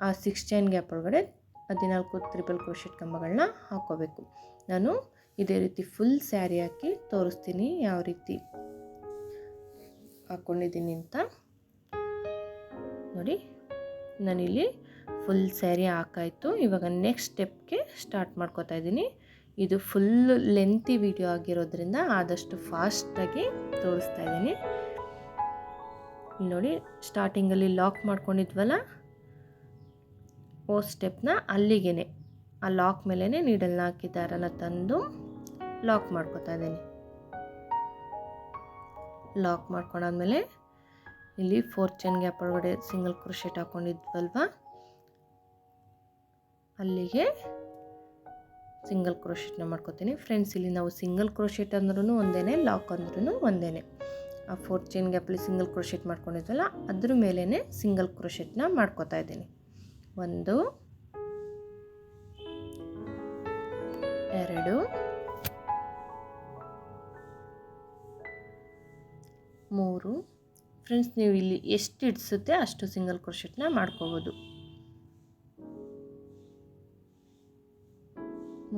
ಆ 6 ಚೈನ್ ಗ್ಯಾಪ್ ಒಳಗಡೆ 14 ತ್ರಿಬಲ್ ಕ್ರೋಶೆಟ್ ಕಂಬಗಳನ್ನ ಹಾಕ್ಕೋಬೇಕು. ನಾನು ಇದೇ ರೀತಿ ಫುಲ್ ಸ್ಯಾರಿ ಹಾಕಿ ತೋರಿಸ್ತೀನಿ ಯಾವ ರೀತಿ ಹಾಕ್ಕೊಂಡಿದ್ದೀನಿ ಅಂತ. ನೋಡಿ, ನಾನಿಲ್ಲಿ ಫುಲ್ ಸ್ಯಾರಿ ಹಾಕಾಯಿತು. ಇವಾಗ ನೆಕ್ಸ್ಟ್ ಸ್ಟೆಪ್ಗೆ ಸ್ಟಾರ್ಟ್ ಮಾಡ್ಕೋತಾ ಇದ್ದೀನಿ. ಇದು ಫುಲ್ ಲೆಂತಿ ವಿಡಿಯೋ ಆಗಿರೋದ್ರಿಂದ ಆದಷ್ಟು ಫಾಸ್ಟಾಗಿ ತೋರಿಸ್ತಾ ಇದ್ದೀನಿ. ನೋಡಿ, ಸ್ಟಾರ್ಟಿಂಗಲ್ಲಿ ಲಾಕ್ ಮಾಡ್ಕೊಂಡಿದ್ವಲ್ಲ ಸ್ಟೆಪ್ನ ಅಲ್ಲಿಗೆ ಆ ಲಾಕ್ ಮೇಲೇ ನೀಡಲ್ನ ಹಾಕಿ ದಾರನ ತಂದು ಲಾಕ್ ಮಾಡ್ಕೊತಾ ಇದ್ದೀನಿ. ಲಾಕ್ ಮಾಡ್ಕೊಂಡಾದ್ಮೇಲೆ ಇಲ್ಲಿ 4 ಚೈನ್ ಗ್ಯಾಪ್ ಒಳಗಡೆ ಸಿಂಗಲ್ ಕ್ರೋಶೆಟ್ ಹಾಕ್ಕೊಂಡಿದ್ವಲ್ವ ಅಲ್ಲಿಗೆ ಸಿಂಗಲ್ ಕ್ರೋಶೆಟ್ನ ಮಾಡ್ಕೊತೀನಿ. ಫ್ರೆಂಡ್ಸ್, ಇಲ್ಲಿ ನಾವು ಸಿಂಗಲ್ ಕ್ರೋಶೆಟ್ ಅಂದ್ರೂ ಒಂದೇ, ಲಾಕ್ ಅಂದ್ರೂ ಒಂದೇ. ಆ 4 ಚೈನ್ ಗ್ಯಾಪಲ್ಲಿ ಸಿಂಗಲ್ ಕ್ರೋಶೆಟ್ ಮಾಡ್ಕೊಂಡಿದ್ವಲ್ಲ ಅದ್ರ ಮೇಲೇ ಸಿಂಗಲ್ ಕ್ರೋಶೆಟ್ನ ಮಾಡ್ಕೊತಾ ಇದ್ದೀನಿ. 1 2 3. ಫ್ರೆಂಡ್ಸ್, ನೀವು ಇಲ್ಲಿ ಎಷ್ಟು ಇಡಿಸುತ್ತೆ ಅಷ್ಟು ಸಿಂಗಲ್ ಕ್ರೋಶೆಟ್ನ ಮಾಡ್ಕೋಬೋದು.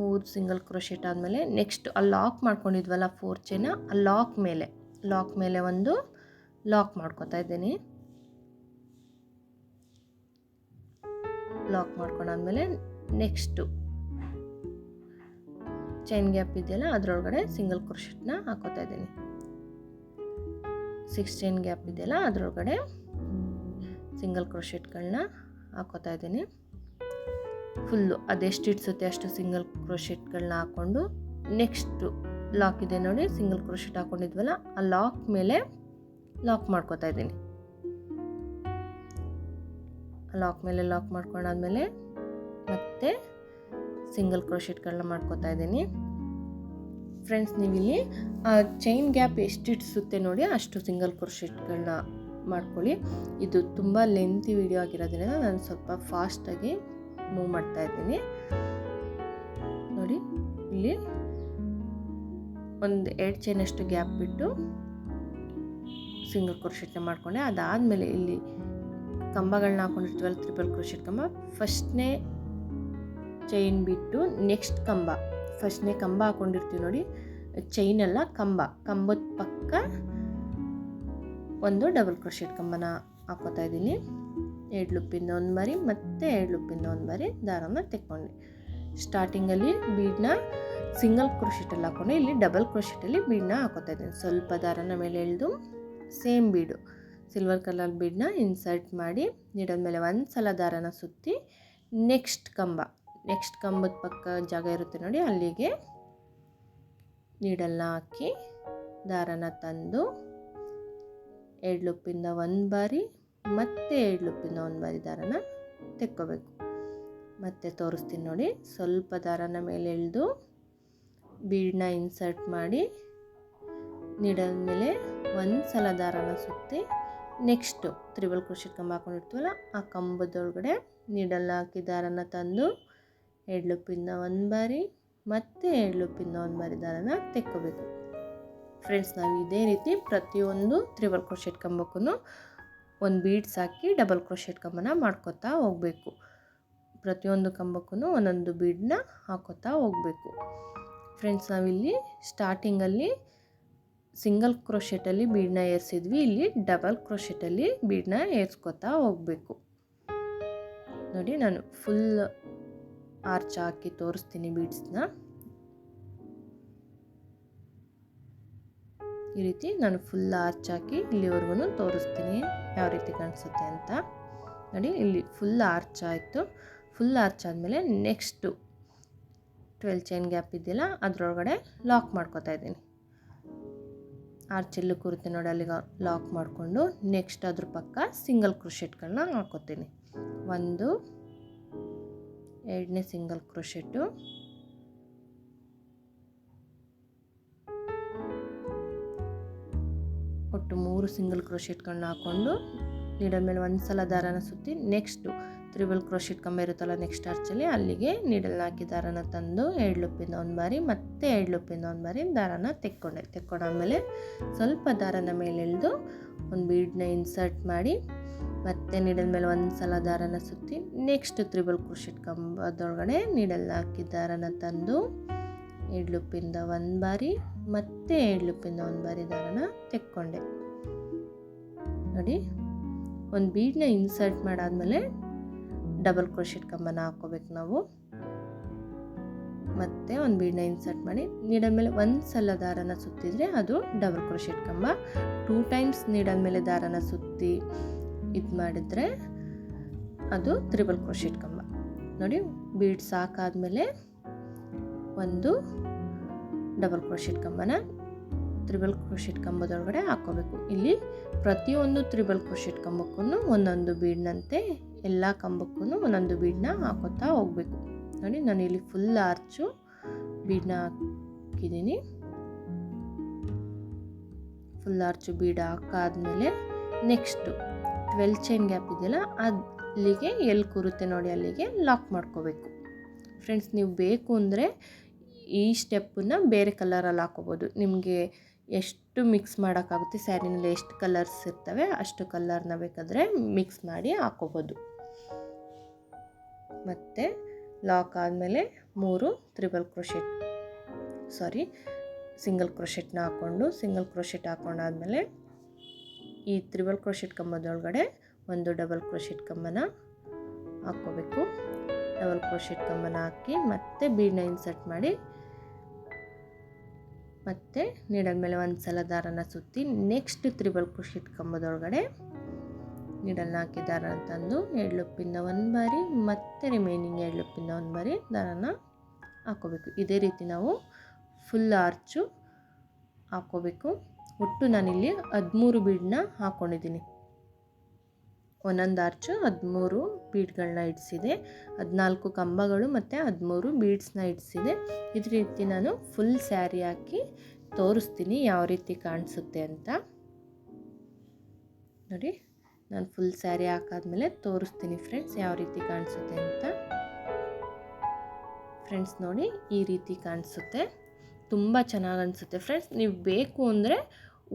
3 ಸಿಂಗಲ್ ಕ್ರೋಶೆಟ್ ಆದಮೇಲೆ ನೆಕ್ಸ್ಟ್ ಆ ಲಾಕ್ ಮಾಡ್ಕೊಂಡಿದ್ವಲ್ಲ 4 ಚೈನ ಆ ಲಾಕ್ ಮೇಲೆ ಒಂದು ಲಾಕ್ ಮಾಡ್ಕೊತಾ ಇದ್ದೀನಿ. ಲಾಕ್ ಮಾಡ್ಕೊಂಡಾದ್ಮೇಲೆ ನೆಕ್ಸ್ಟು ಚೈನ್ ಗ್ಯಾಪ್ ಇದೆಯಲ್ಲ ಅದರೊಳಗಡೆ ಸಿಂಗಲ್ ಕ್ರೋಶೆಟ್ನ ಹಾಕೋತಾ ಇದ್ದೀನಿ. 6 ಚೈನ್ ಗ್ಯಾಪ್ ಇದೆಯಲ್ಲ ಅದರೊಳಗಡೆ ಸಿಂಗಲ್ ಕ್ರೋಶೆಟ್ಗಳನ್ನ ಹಾಕೋತಾ ಇದ್ದೀನಿ. ಫುಲ್ಲು ಅದೆಷ್ಟು ಇಡ್ಸುತ್ತೆ ಅಷ್ಟು ಸಿಂಗಲ್ ಕ್ರೋಶೆಟ್ಗಳನ್ನ ಹಾಕ್ಕೊಂಡು ನೆಕ್ಸ್ಟು ಲಾಕ್ ಇದೆ ನೋಡಿ, ಸಿಂಗಲ್ ಕ್ರೋಶೆಟ್ ಹಾಕ್ಕೊಂಡಿದ್ವಲ್ಲ ಆ ಲಾಕ್ ಮೇಲೆ ಲಾಕ್ ಮಾಡ್ಕೋತಾ ಇದ್ದೀನಿ. ಲಾಕ್ ಮೇಲೆ ಲಾಕ್ ಮಾಡ್ಕೊಂಡಾದ್ಮೇಲೆ ಮತ್ತೆ ಸಿಂಗಲ್ ಕ್ರೋಶೆಟ್ಗಳನ್ನ ಮಾಡ್ಕೋತಾ ಇದ್ದೀನಿ. ಫ್ರೆಂಡ್ಸ್, ನೀವಿಲ್ಲಿ ಚೈನ್ ಗ್ಯಾಪ್ ಎಷ್ಟು ಇಡಿಸುತ್ತೆ ನೋಡಿ ಅಷ್ಟು ಸಿಂಗಲ್ ಕ್ರೋಶೆಟ್ಗಳನ್ನ ಮಾಡ್ಕೊಳ್ಳಿ. ಇದು ತುಂಬ ಲೆಂತಿ ವಿಡಿಯೋ ಆಗಿರೋದ್ರಿಂದ ನಾನು ಸ್ವಲ್ಪ ಫಾಸ್ಟಾಗಿ ಮೂವ್ ಮಾಡ್ತಾ ಇದ್ದೀನಿ. ನೋಡಿ, ಇಲ್ಲಿ ಒಂದು 2 ಚೈನಷ್ಟು ಗ್ಯಾಪ್ ಬಿಟ್ಟು ಸಿಂಗಲ್ ಕ್ರೋಶೆಟ್ನ ಮಾಡ್ಕೊಂಡೆ. ಅದಾದಮೇಲೆ ಇಲ್ಲಿ ಕಂಬಗಳನ್ನ ಹಾಕೊಂಡಿರ್ತೀವಲ್ಲ ತ್ರಿಬಲ್ ಕ್ರೋಶೆಟ್ ಕಂಬ, ಫಸ್ಟ್ನೇ ಚೈನ್ ಬಿಟ್ಟು ನೆಕ್ಸ್ಟ್ ಫಸ್ಟ್ನೇ ಕಂಬ ಹಾಕೊಂಡಿರ್ತೀವಿ ನೋಡಿ, ಚೈನಲ್ಲ ಕಂಬದ ಪಕ್ಕ ಒಂದು ಡಬಲ್ ಕ್ರೋಶೆಟ್ ಕಂಬನ ಹಾಕೋತಾ ಇದ್ದೀನಿ. 2 ಲೂಪಿಂದ ಒಂದು ಬಾರಿ, ಮತ್ತೆ 2 ಲೂಪಿಂದ ಒಂದು ಬಾರಿ ದಾರನ ತೆಕ್ಕೊಂಡೆ. ಸ್ಟಾರ್ಟಿಂಗಲ್ಲಿ ಬೀಡನ್ನ ಸಿಂಗಲ್ ಕ್ರೋಶೆಟಲ್ಲಿ ಹಾಕ್ಕೊಂಡೆ, ಇಲ್ಲಿ ಡಬಲ್ ಕ್ರೋಶೆಟಲ್ಲಿ ಬೀಡನ್ನ ಹಾಕೋತಾ ಇದ್ದೀನಿ. ಸ್ವಲ್ಪ ದಾರನ ಮೇಲೆ ಎಳೆದು ಸೇಮ್ ಬೀಡು ಸಿಲ್ವರ್ ಕಲರ್ ಬೀಡನ್ನ ಇನ್ಸರ್ಟ್ ಮಾಡಿ ನೀಡಲ್ ಮೇಲೆ ಒಂದು ಸಲ ದಾರನ ಸುತ್ತಿ ನೆಕ್ಸ್ಟ್ ಕಂಬದ ಪಕ್ಕ ಜಾಗ ಇರುತ್ತೆ ನೋಡಿ ಅಲ್ಲಿಗೆ ನೀಡಲ್ನ ಹಾಕಿ ದಾರನ ತಂದು 2 ಲೂಪಿಂದ ಒಂದು ಬಾರಿ, ಮತ್ತೆ 2 ಲೂಪಿಂದ ಒಂದು ಬಾರಿ ದಾರನ ತೆಕ್ಕೋಬೇಕು. ಮತ್ತೆ ತೋರಿಸ್ತೀನಿ ನೋಡಿ, ಸ್ವಲ್ಪ ದಾರನ ಮೇಲೆ ಎಳೆದು ಬೀಡನ್ನ ಇನ್ಸರ್ಟ್ ಮಾಡಿ ನೀಡಲ್ ಮೇಲೆ ಒಂದು ಸಲ ದಾರನ ಸುತ್ತಿ ನೆಕ್ಸ್ಟು ತ್ರಿಬಲ್ ಕ್ರೋಶೆಟ್ ಕಂಬ ಹಾಕೊಂಡಿರ್ತೀವಲ್ಲ ಆ ಕಂಬದೊಳಗಡೆ ನೀಡಲ್ನ ಹಾಕಿ ದಾರನ ತಂದು 2 ಲೂಪಿಂದ ಒಂದು ಬಾರಿ, ಮತ್ತೆ 7 ಲೂಪಿಂದ 1 ಬಾರಿ ದಾರನ ತೆಕ್ಕೋಬೇಕು. ಫ್ರೆಂಡ್ಸ್ ನಾವು ಇದೇ ರೀತಿ ಪ್ರತಿಯೊಂದು ತ್ರಿಬಲ್ ಕ್ರೋಶೆಟ್ ಕಂಬಕ್ಕೂ ಒಂದು ಬೀಡ್ಸ್ ಹಾಕಿ ಡಬಲ್ ಕ್ರೋಶೆಟ್ ಕಂಬನ ಮಾಡ್ಕೊತಾ ಹೋಗಬೇಕು. ಪ್ರತಿಯೊಂದು ಕಂಬಕ್ಕೂ ಒಂದೊಂದು ಬೀಡನ್ನ ಹಾಕೋತಾ ಹೋಗಬೇಕು. ಫ್ರೆಂಡ್ಸ್ ನಾವಿಲ್ಲಿ ಸ್ಟಾರ್ಟಿಂಗಲ್ಲಿ ಸಿಂಗಲ್ ಕ್ರೋಶೆಟಲ್ಲಿ ಬೀಡನ್ನ ಏರಿಸಿದ್ವಿ, ಇಲ್ಲಿ ಡಬಲ್ ಕ್ರೋಶೆಟಲ್ಲಿ ಬೀಡನ್ನ ಏರಿಸ್ಕೊತಾ ಹೋಗಬೇಕು. ನೋಡಿ ನಾನು ಫುಲ್ ಆರ್ಚ್ ಹಾಕಿ ತೋರಿಸ್ತೀನಿ ಬೀಡ್ಸ್ನ. ಈ ರೀತಿ ನಾನು ಫುಲ್ ಆರ್ಚ್ ಹಾಕಿ ಇಲ್ಲಿವರೆಗೂ ತೋರಿಸ್ತೀನಿ ಯಾವ ರೀತಿ ಕಾಣಿಸುತ್ತೆ ಅಂತ. ನೋಡಿ ಇಲ್ಲಿ ಫುಲ್ ಆರ್ಚ್ ಆಯಿತು. ಫುಲ್ ಆರ್ಚ್ ಆದಮೇಲೆ ನೆಕ್ಸ್ಟು 12 ಚೈನ್ ಗ್ಯಾಪ್ ಇದೆಯಲ್ಲ ಅದರೊಳಗಡೆ ಲಾಕ್ ಮಾಡ್ಕೊತಾ ಇದ್ದೀನಿ. ಆರ್ಚ್ ಎಲ್ಲೂ ಕೂರುತ್ತೆ ನೋಡಿ, ಅಲ್ಲಿಗೆ ಲಾಕ್ ಮಾಡಿಕೊಂಡು ನೆಕ್ಸ್ಟ್ ಅದ್ರ ಪಕ್ಕ ಸಿಂಗಲ್ ಕ್ರೋಶೆಟ್ಗಳನ್ನ ಹಾಕೋತೀನಿ. 1, 2ನೇ ಸಿಂಗಲ್ ಕ್ರೋಶೆಟ್ಟು, ಒಟ್ಟು 3 ಸಿಂಗಲ್ ಕ್ರೋಶೆಟ್ಗಳನ್ನ ಹಾಕ್ಕೊಂಡು ನೀಡಲ್ ಮೇಲೆ ಒಂದು ಸಲ ದಾರನ ಸುತ್ತಿ ನೆಕ್ಸ್ಟು ತ್ರಿಬಲ್ ಕ್ರೋಶೆಟ್ ಕಂಬ ಇರುತ್ತಲ್ಲ ನೆಕ್ಸ್ಟ್ ಆರ್ಚಲ್ಲಿ ಅಲ್ಲಿಗೆ ನೀಡಲ್ನ ಹಾಕಿ ದಾರನ ತಂದು 7 ಲೂಪಿಂದ 1 ಬಾರಿ ಮತ್ತೆ 7 ಲೂಪಿಂದ 1 ಬಾರಿ ದಾರನ ತೆಕ್ಕೊಂಡಾದ್ಮೇಲೆ ಸ್ವಲ್ಪ ದಾರನ ಮೇಲೆ ಎಳೆದು ಒಂದು ಬೀಡನ್ನ ಇನ್ಸರ್ಟ್ ಮಾಡಿ ಮತ್ತೆ ನೀಡಲ್ ಮೇಲೆ ಒಂದು ಸಲ ದಾರನ ಸುತ್ತಿ ನೆಕ್ಸ್ಟ್ ತ್ರಿಬಲ್ ಕ್ರೋಶೆಟ್ ಕಂಬದೊಳಗಡೆ ನೀಡಲ್ನ ಹಾಕಿ ದಾರನ ತಂದು 7 ಲೂಪಿಂದ 1 ಬಾರಿ ಮತ್ತೆ 7 ಲೂಪಿಂದ 1 ಬಾರಿ ದಾರನ ತೆಕ್ಕೊಂಡೆ. ನೋಡಿ ಒಂದು ಬೀಡನ್ನ ಇನ್ಸರ್ಟ್ ಮಾಡಾದ್ಮೇಲೆ ಡಬಲ್ ಕ್ರೋಶೆಟ್ ಕಂಬನ ಹಾಕೋಬೇಕು ನಾವು. ಮತ್ತೆ ಒಂದು ಬೀಡನ್ನ ಇನ್ಸರ್ಟ್ ಮಾಡಿ ನೀಡಲ್ ಮೇಲೆ ಒಂದು ಸಲ ದಾರನ ಸುತ್ತಿದ್ರೆ ಅದು ಡಬಲ್ ಕ್ರೋಶೆಟ್ ಕಂಬ. 2 ಟೈಮ್ಸ್ ನೀಡಲ್ ಮೇಲೆ ದಾರನ ಸುತ್ತಿ ಇದು ಮಾಡಿದ್ರೆ ಅದು ತ್ರಿಬಲ್ ಕ್ರೋಶೆಟ್ ಕಂಬ. ನೋಡಿ ಬೀಡ್ಸ್ ಹಾಕಾದ್ಮೇಲೆ ಒಂದು ಡಬಲ್ ಕ್ರೋಶೆಟ್ ಕಂಬನ ತ್ರಿಬಲ್ ಕ್ರೋಶೆಟ್ ಕಂಬದೊಳಗಡೆ ಹಾಕೋಬೇಕು. ಇಲ್ಲಿ ಪ್ರತಿಯೊಂದು ತ್ರಿಬಲ್ ಕ್ರೋಶೆಟ್ ಕಂಬಕ್ಕೂ ಒಂದೊಂದು ಬೀಡ್ನಂತೆ ಎಲ್ಲ ಕಂಬಕ್ಕೂ ಒಂದೊಂದು ಬೀಡನ್ನ ಹಾಕೋತಾ ಹೋಗಬೇಕು. ನೋಡಿ ನಾನು ಇಲ್ಲಿ ಫುಲ್ ಆರ್ಚು ಬೀಡನ್ನ ಹಾಕಿದ್ದೀನಿ. ಫುಲ್ ಆರ್ಚು ಬೀಡ್ ಹಾಕಾದ್ಮೇಲೆ ನೆಕ್ಸ್ಟು 12 ಚೈನ್ ಗ್ಯಾಪ್ ಇದೆಯಲ್ಲ ಅಲ್ಲಿಗೆ ಎಲ್ಲಿ ಕೂರುತ್ತೆ ನೋಡಿ ಅಲ್ಲಿಗೆ ಲಾಕ್ ಮಾಡ್ಕೋಬೇಕು. ಫ್ರೆಂಡ್ಸ್ ನೀವು ಬೇಕು ಅಂದರೆ ಈ ಸ್ಟೆಪ್ಪನ್ನು ಬೇರೆ ಕಲರಲ್ಲಿ ಹಾಕೋಬೋದು. ನಿಮಗೆ ಎಷ್ಟು ಮಿಕ್ಸ್ ಮಾಡೋಕ್ಕಾಗುತ್ತೆ, ಸ್ಯಾರಿನಲ್ಲಿ ಎಷ್ಟು ಕಲರ್ಸ್ ಇರ್ತವೆ ಅಷ್ಟು ಕಲರ್ನ ಬೇಕಾದರೆ ಮಿಕ್ಸ್ ಮಾಡಿ ಹಾಕೋಬೋದು. ಮತ್ತು ಲಾಕ್ ಆದಮೇಲೆ 3 ಸಿಂಗಲ್ ಕ್ರೋಶೆಟ್ನ ಹಾಕ್ಕೊಂಡು ಸಿಂಗಲ್ ಕ್ರೋಶೆಟ್ ಹಾಕೊಂಡಾದ್ಮೇಲೆ ಈ ತ್ರಿಬಲ್ ಕ್ರೋಶೆಟ್ ಕಂಬದೊಳಗಡೆ ಒಂದು ಡಬಲ್ ಕ್ರೋಶೆಟ್ ಕಂಬನ ಹಾಕ್ಕೋಬೇಕು. ಡಬಲ್ ಕ್ರೋಶೆಟ್ ಕಂಬನ ಹಾಕಿ ಮತ್ತೆ ಬೀಡನ್ನ ಇನ್ಸರ್ಟ್ ಮಾಡಿ ಮತ್ತೆ ನೀಡಲ್ ಮೇಲೆ ಒಂದು ಸಲ ದಾರನ ಸುತ್ತಿ ನೆಕ್ಸ್ಟ್ ತ್ರಿಬಲ್ ಕ್ರೋಶೆಟ್ ಕಂಬದೊಳಗಡೆ ನೀಡಲ್ನ ಹಾಕಿ ದಾರನ ತಂದು 7 ಲೂಪಿಂದ 1 ಬಾರಿ ಮತ್ತೆ ರಿಮೈನಿಂಗ್ 7 ಲೂಪಿಂದ 1 ಬಾರಿ ದಾರನ ಹಾಕೋಬೇಕು. ಇದೇ ರೀತಿ ನಾವು ಫುಲ್ ಆರ್ಚು ಹಾಕೋಬೇಕು. ಒಟ್ಟು ನಾನಿಲ್ಲಿ 13 ಬೀಡನ್ನ ಹಾಕ್ಕೊಂಡಿದ್ದೀನಿ. ಒಂದೊಂದು ಆರ್ಚು 13 ಬೀಡ್ಗಳನ್ನ ಇಡಿಸಿದೆ, 14 ಕಂಬಗಳು ಮತ್ತು 13 ಬೀಡ್ಸ್ನ ಇಡಿಸಿದೆ. ಇದೇ ರೀತಿ ನಾನು ಫುಲ್ ಸ್ಯಾರಿ ಹಾಕಿ ತೋರಿಸ್ತೀನಿ ಯಾವ ರೀತಿ ಕಾಣಿಸುತ್ತೆ ಅಂತ. ನೋಡಿ ನಾನು ಫುಲ್ ಸ್ಯಾರಿ ಹಾಕಾದ್ಮೇಲೆ ತೋರಿಸ್ತೀನಿ ಫ್ರೆಂಡ್ಸ್ ಯಾವ ರೀತಿ ಕಾಣಿಸುತ್ತೆ ಅಂತ. ಫ್ರೆಂಡ್ಸ್ ನೋಡಿ ಈ ರೀತಿ ಕಾಣಿಸುತ್ತೆ, ತುಂಬ ಚೆನ್ನಾಗಿ ಅನಿಸುತ್ತೆ. ಫ್ರೆಂಡ್ಸ್ ನೀವು ಬೇಕು ಅಂದರೆ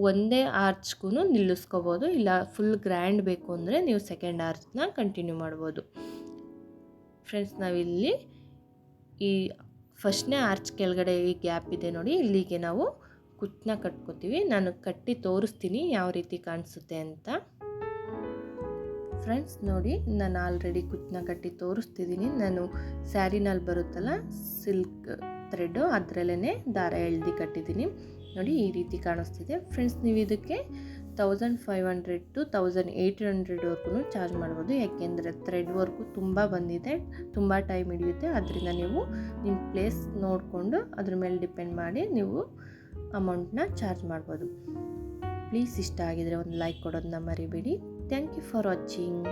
ಒಂದೇ ಆರ್ಚ್ಗೂ ನಿಲ್ಲಿಸ್ಕೋಬೋದು, ಇಲ್ಲ ಫುಲ್ ಗ್ರ್ಯಾಂಡ್ ಬೇಕು ಅಂದರೆ ನೀವು ಸೆಕೆಂಡ್ ಆರ್ಚ್ನ ಕಂಟಿನ್ಯೂ ಮಾಡ್ಬೋದು. ಫ್ರೆಂಡ್ಸ್ ನಾವಿಲ್ಲಿ ಈ ಫಸ್ಟ್ನೇ ಆರ್ಚ್ ಕೆಳಗಡೆ ಈ ಗ್ಯಾಪ್ ಇದೆ ನೋಡಿ, ಇಲ್ಲಿಗೆ ನಾವು ಕುಚ್ಚನ್ನ ಕಟ್ಕೋತೀವಿ. ನಾನು ಕಟ್ಟಿ ತೋರಿಸ್ತೀನಿ ಯಾವ ರೀತಿ ಕಾಣಿಸುತ್ತೆ ಅಂತ. ಫ್ರೆಂಡ್ಸ್ ನೋಡಿ ನಾನು ಆಲ್ರೆಡಿ ಕುಚ್ಚನ್ನ ಕಟ್ಟಿ ತೋರಿಸ್ತಿದ್ದೀನಿ. ನಾನು ಸ್ಯಾರಿನಲ್ಲಿ ಬರುತ್ತಲ್ಲ ಸಿಲ್ಕ್ ಥ್ರೆಡ್ಡು ಅದರಲ್ಲೇ ದಾರ ಎಳ್ದು ಕಟ್ಟಿದ್ದೀನಿ. ನೋಡಿ ಈ ರೀತಿ ಕಾಣಿಸ್ತಿದೆ. ಫ್ರೆಂಡ್ಸ್ ನೀವು ಇದಕ್ಕೆ 1500 to 1800ವರೆಗೂ ಚಾರ್ಜ್ ಮಾಡ್ಬೋದು. ಯಾಕೆಂದರೆ ಥ್ರೆಡ್ ವರ್ಕು ತುಂಬ ಬಂದಿದೆ, ತುಂಬ ಟೈಮ್ ಹಿಡಿಯುತ್ತೆ. ಅದರಿಂದ ನೀವು ನಿಮ್ಮ ಪ್ಲೇಸ್ ನೋಡಿಕೊಂಡು ಅದ್ರ ಮೇಲೆ ಡಿಪೆಂಡ್ ಮಾಡಿ ನೀವು ಅಮೌಂಟ್ನ ಚಾರ್ಜ್ ಮಾಡ್ಬೋದು. ಪ್ಲೀಸ್ ಇಷ್ಟ ಆಗಿದರೆ ಒಂದು ಲೈಕ್ ಕೊಡೋದನ್ನ ಮರಿಬೇಡಿ. Thank you for watching.